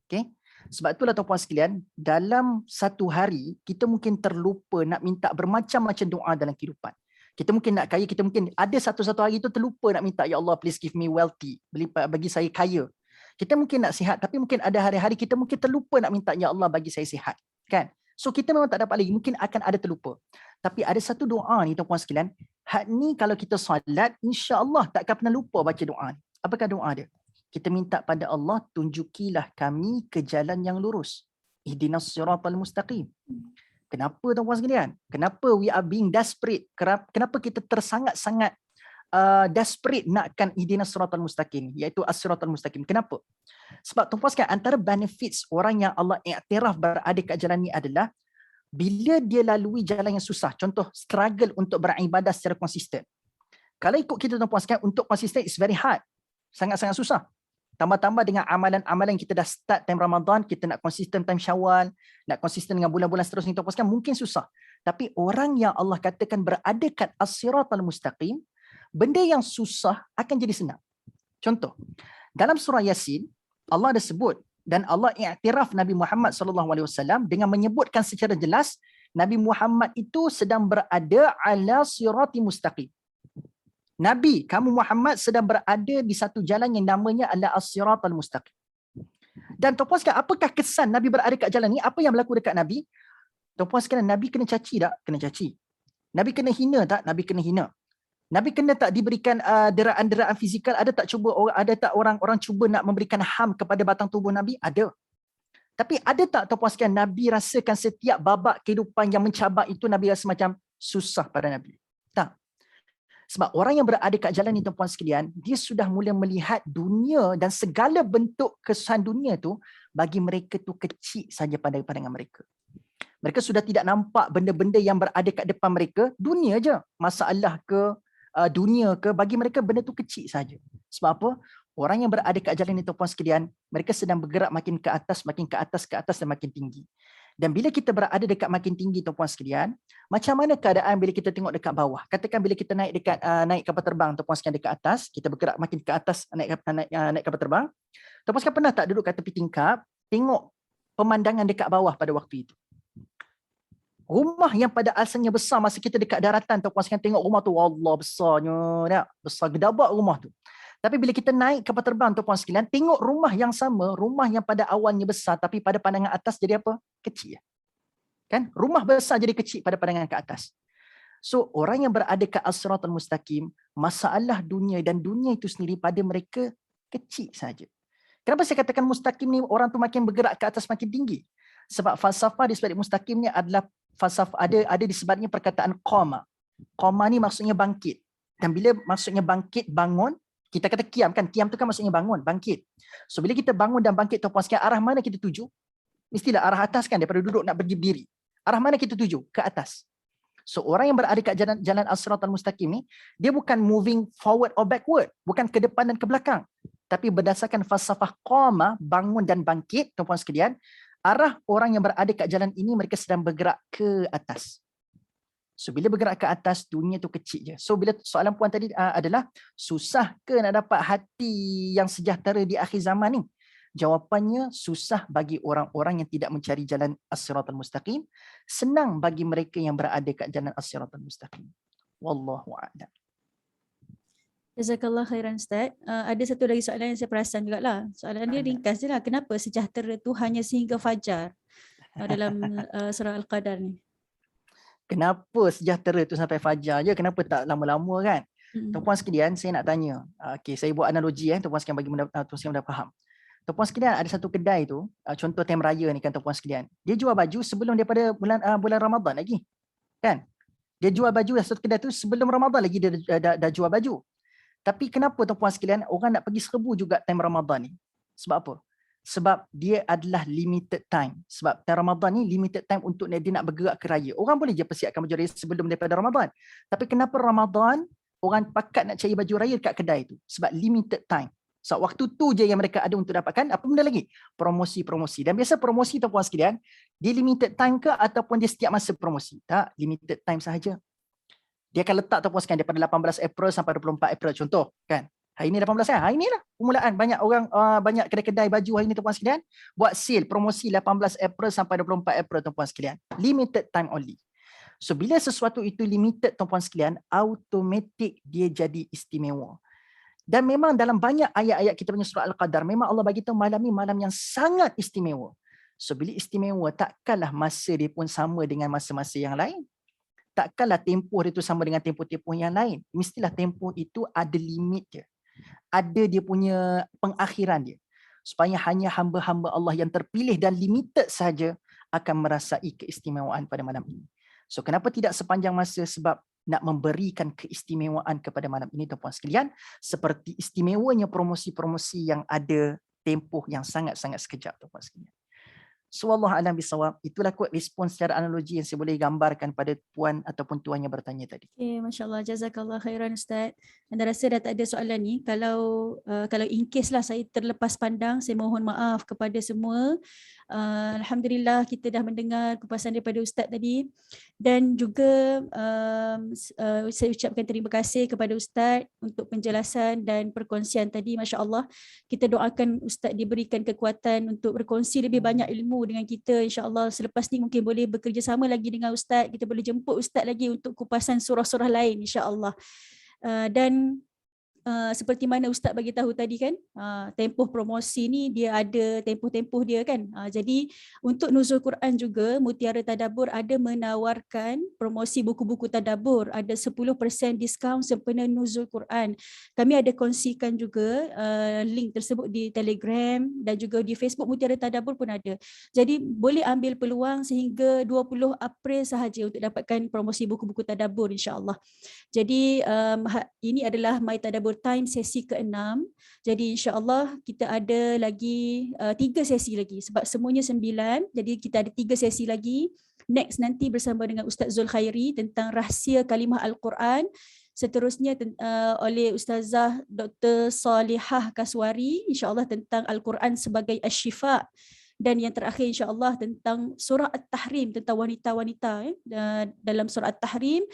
Okay? Sebab itulah tuan-puan sekalian, dalam satu hari kita mungkin terlupa nak minta bermacam-macam doa dalam kehidupan. Kita mungkin nak kaya, kita mungkin ada satu hari itu terlupa nak minta, ya Allah please give me wealthy, bagi saya kaya. Kita mungkin nak sihat, tapi mungkin ada hari-hari kita mungkin terlupa nak minta, ya Allah bagi saya sihat, kan? So kita memang tak dapat lagi, mungkin akan ada terlupa. Tapi ada satu doa ni tuan-puan sekalian, hak ni kalau kita solat, insya-Allah takkan pernah lupa baca doa ni. Apakah doa dia? Kita minta pada Allah, tunjukilah kami ke jalan yang lurus. Ihdinas siratal mustaqim. Kenapa tuan-puan sekalian? Kenapa we are being desperate? Kenapa kita tersangat-sangat desperate nakkan ihdinas siratal mustaqim, iaitu as-siratal mustaqim? Kenapa? Sebab tuan-puan sekalian, antara benefits orang yang Allah iktiraf berada kat jalan ni adalah bila dia lalui jalan yang susah, contoh struggle untuk beribadah secara konsisten. Kalau ikut kita tuan-puan sekalian, untuk konsisten is very hard. Sangat-sangat susah. Tambah-tambah dengan amalan-amalan kita dah start time Ramadan, kita nak konsisten time Syawal, nak konsisten dengan bulan-bulan seterusnya, tuan-puan sekalian, mungkin susah. Tapi orang yang Allah katakan berada kat as-siratal mustaqim, benda yang susah akan jadi senang. Contoh, dalam surah Yasin, Allah ada sebut dan Allah iktiraf Nabi Muhammad SAW dengan menyebutkan secara jelas Nabi Muhammad itu sedang berada ala sirati mustaqim. Nabi, kamu Muhammad sedang berada di satu jalan yang namanya adalah as-siratal mustaqim. Dan tuan-puan sekalian, apakah kesan Nabi berada kat jalan ni? Apa yang berlaku dekat Nabi? Tuan-puan sekalian, Nabi kena caci tak? Kena caci. Nabi kena hina tak? Nabi kena hina. Nabi kena tak diberikan deraan-deraan fizikal? Ada tak orang cuba nak memberikan ham kepada batang tubuh Nabi? Ada. Tapi ada tak tuan-puan sekalian, Nabi rasakan setiap babak kehidupan yang mencabar itu Nabi rasa macam susah pada Nabi? Tak. Sebab orang yang berada kat jalan ni tuan-puan sekalian, dia sudah mula melihat dunia dan segala bentuk kesusahan dunia tu bagi mereka tu kecil saja pada pandangan mereka. Mereka sudah tidak nampak benda-benda yang berada kat depan mereka, dunia je. Masalah ke, dunia ke, bagi mereka benda tu kecil saja. Sebab apa? Orang yang berada kat jalan ni tuan-puan sekalian, mereka sedang bergerak makin ke atas dan makin tinggi. Dan bila kita berada dekat makin tinggi tuan-puan sekalian, macam mana keadaan bila kita tengok dekat bawah? Katakan bila kita naik kapal terbang tuan-puan sekalian dekat atas, kita bergerak makin ke atas naik kapal terbang. Tuan-puan sekalian pernah tak duduk kat tepi tingkap, tengok pemandangan dekat bawah pada waktu itu? Rumah yang pada asalnya besar masa kita dekat daratan, tuan-puan sekalian tengok rumah tu, Allah besarnya, tak? Besar gedabak rumah tu. Tapi bila kita naik kapal terbang tuan-puan sekalian, tengok rumah yang sama, rumah yang pada awalnya besar tapi pada pandangan atas jadi apa? Kecil. Kan? Rumah besar jadi kecil pada pandangan ke atas. So orang yang berada kat as-siratal mustaqim, masalah dunia dan dunia itu sendiri pada mereka kecil saja. Kenapa saya katakan mustaqim ni orang tu makin bergerak ke atas makin tinggi? Sebab falsafah di sebalik mustaqim ni adalah falsafah, ada di sebaliknya perkataan qama. Qama ni maksudnya bangkit. Dan bila maksudnya bangkit, bangun, kita kata kiam kan, kiam tu kan maksudnya bangun, bangkit. So bila kita bangun dan bangkit tuan-puan sekalian, arah mana kita tuju? Mestilah arah atas kan, daripada duduk nak berdiri. Arah mana kita tuju? Ke atas. So orang yang berada kat jalan as-siratal mustaqim ni, dia bukan moving forward or backward, bukan ke depan dan ke belakang. Tapi berdasarkan falsafah qama, bangun dan bangkit tuan-puan sekalian, arah orang yang berada kat jalan ini mereka sedang bergerak ke atas. So bila bergerak ke atas, dunia tu kecil je. So bila soalan puan tadi adalah, susah ke nak dapat hati yang sejahtera di akhir zaman ni? Jawapannya, susah bagi orang-orang yang tidak mencari jalan as-siratal mustaqim. Senang bagi mereka yang berada kat jalan as-siratal mustaqim. Wallahu a'lam. Jazakallah khairan Ustaz. Ada satu lagi soalan yang saya perasan jugalah. Soalan dia ringkas je lah. Kenapa sejahtera tu hanya sehingga fajar dalam surah Al-Qadar ni? Kenapa sejahtera tu sampai fajar je? Kenapa tak lama-lama kan? Tuan-puan sekalian, saya nak tanya. Okey, saya buat analogi tuan-puan sekalian bagi tuan-puan sekalian dah faham. Tuan-puan sekalian, ada satu kedai tu, contoh time raya ni kan tuan-puan sekalian. Dia jual baju sebelum daripada bulan Ramadan lagi. Kan? Dia jual baju satu kedai tu sebelum Ramadan lagi dia dah jual baju. Tapi kenapa tuan-puan sekalian orang nak pergi serbu juga time Ramadan ni? Sebab apa? Sebab dia adalah limited time. Sebab time Ramadan ni limited time untuk dia nak bergerak ke raya. Orang boleh je persiapkan baju raya sebelum daripada Ramadan. Tapi kenapa Ramadan orang pakat nak cari baju raya dekat kedai tu? Sebab limited time. Sebab waktu tu je yang mereka ada untuk dapatkan apa benda lagi? Promosi-promosi. Dan biasa promosi tuan-puan sekalian, dia limited time ke ataupun dia setiap masa promosi? Tak, limited time sahaja. Dia akan letak tuan-puan sekalian daripada 18 April sampai 24 April contoh kan. Hari ni 18 kan? Hari ni lah permulaan banyak orang, banyak kedai-kedai baju hari ni tuan-puan sekalian buat sale promosi 18 April sampai 24 April tuan-puan sekalian. Limited time only. So bila sesuatu itu limited tuan-puan sekalian, automatik dia jadi istimewa. Dan memang dalam banyak ayat-ayat kita punya surah Al-Qadar, memang Allah bagi tahu malam ni malam yang sangat istimewa. So bila istimewa, takkanlah masa dia pun sama dengan masa-masa yang lain. takkanlah tempoh dia tu sama dengan tempoh-tempoh yang lain. Mestilah tempoh itu ada limit dia. Ada dia punya pengakhiran dia. Supaya hanya hamba-hamba Allah yang terpilih dan limited saja akan merasai keistimewaan pada malam ini. So kenapa tidak sepanjang masa? Sebab nak memberikan keistimewaan kepada malam ini tuan-puan sekalian, seperti istimewanya promosi-promosi yang ada tempoh yang sangat-sangat sekejap tuan-puan sekalian. So Allah alam bisawab, itulah kot respon secara analogi yang saya boleh gambarkan pada puan ataupun tuan yang bertanya tadi. Okay, Masya Allah, jazakallah khairan Ustaz. Anda rasa dah tak ada soalan ni? Kalau in case lah saya terlepas pandang, saya mohon maaf kepada semua. Alhamdulillah kita dah mendengar kupasan daripada Ustaz tadi, dan juga saya ucapkan terima kasih kepada Ustaz untuk penjelasan dan perkongsian tadi. Masya Allah, kita doakan Ustaz diberikan kekuatan untuk berkongsi lebih banyak ilmu dengan kita. Insya Allah selepas ni mungkin boleh bekerjasama lagi dengan Ustaz. Kita boleh jemput Ustaz lagi untuk kupasan surah-surah lain, insya-Allah. Dan seperti mana Ustaz bagi tahu tadi kan, tempoh promosi ni dia ada tempoh-tempoh dia kan. Jadi untuk Nuzul Quran juga, Mutiara Tadabbur ada menawarkan promosi buku-buku tadabbur, ada 10% diskaun sempena Nuzul Quran. Kami ada kongsikan juga link tersebut di Telegram dan juga di Facebook Mutiara Tadabbur pun ada. Jadi boleh ambil peluang sehingga 20 April sahaja untuk dapatkan promosi buku-buku tadabbur, insya-Allah. Jadi ini adalah My Tadabbur Time sesi ke-6. Jadi insya-Allah kita ada lagi 3 sesi lagi sebab semuanya 9. Jadi kita ada 3 sesi lagi. Next nanti bersama dengan Ustaz Zulkhairi tentang rahsia kalimah Al-Quran. Seterusnya oleh Ustazah Dr. Salihah Kaswari, insya-Allah tentang Al-Quran sebagai Asy-Syifa. Dan yang terakhir insya-Allah tentang surah At-Tahrim, tentang wanita-wanita dalam surah At-Tahrim,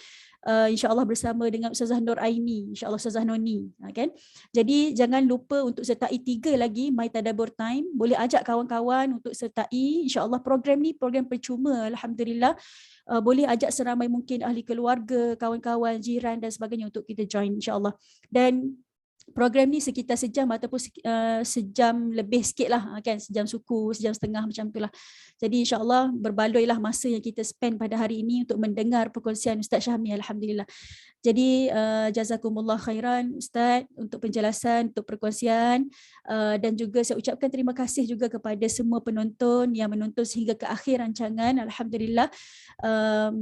insya-Allah bersama dengan Ustazah Nur Aini, insya-Allah Ustazah Noni, kan. Jadi jangan lupa untuk sertai 3 lagi My Tadabbur Time. Boleh ajak kawan-kawan untuk sertai, insya-Allah program ni program percuma, alhamdulillah. Boleh ajak seramai mungkin ahli keluarga, kawan-kawan, jiran dan sebagainya untuk kita join, insya-Allah. Dan program ni sekitar sejam ataupun sejam lebih sikit lah kan, sejam suku, sejam setengah macam tu lah. Jadi insyaAllah berbaloilah masa yang kita spend pada hari ini untuk mendengar perkongsian Ustaz Syahmi, alhamdulillah. Jadi jazakumullah khairan Ustaz untuk penjelasan, untuk perkongsian, dan juga saya ucapkan terima kasih juga kepada semua penonton yang menonton sehingga ke akhir rancangan, alhamdulillah.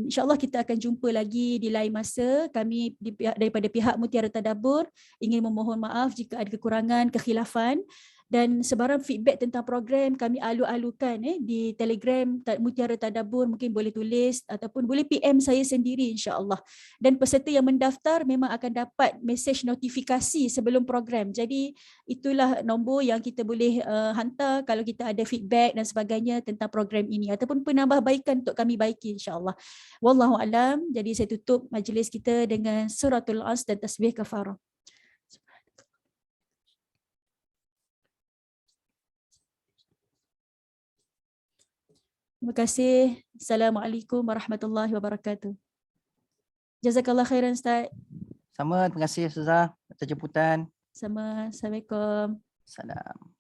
InsyaAllah kita akan jumpa lagi di lain masa. Kami daripada pihak Mutiara Tadabbur ingin memohon maaf jika ada kekurangan, kekhilafan, dan sebarang feedback tentang program kami alu-alukan di Telegram Mutiara Tadabbur, mungkin boleh tulis ataupun boleh PM saya sendiri, insya-Allah. Dan peserta yang mendaftar memang akan dapat mesej notifikasi sebelum program. Jadi itulah nombor yang kita boleh hantar kalau kita ada feedback dan sebagainya tentang program ini ataupun penambahbaikan untuk kami baiki, insya-Allah. Wallahu alam. Jadi saya tutup majlis kita dengan suratul As dan tasbih kafarah. Terima kasih. Assalamualaikum warahmatullahi wabarakatuh. Jazakallah khairan Ustaz. Sama, terima kasih Ustazah atas jemputan. Sama, Assalamualaikum. Salam.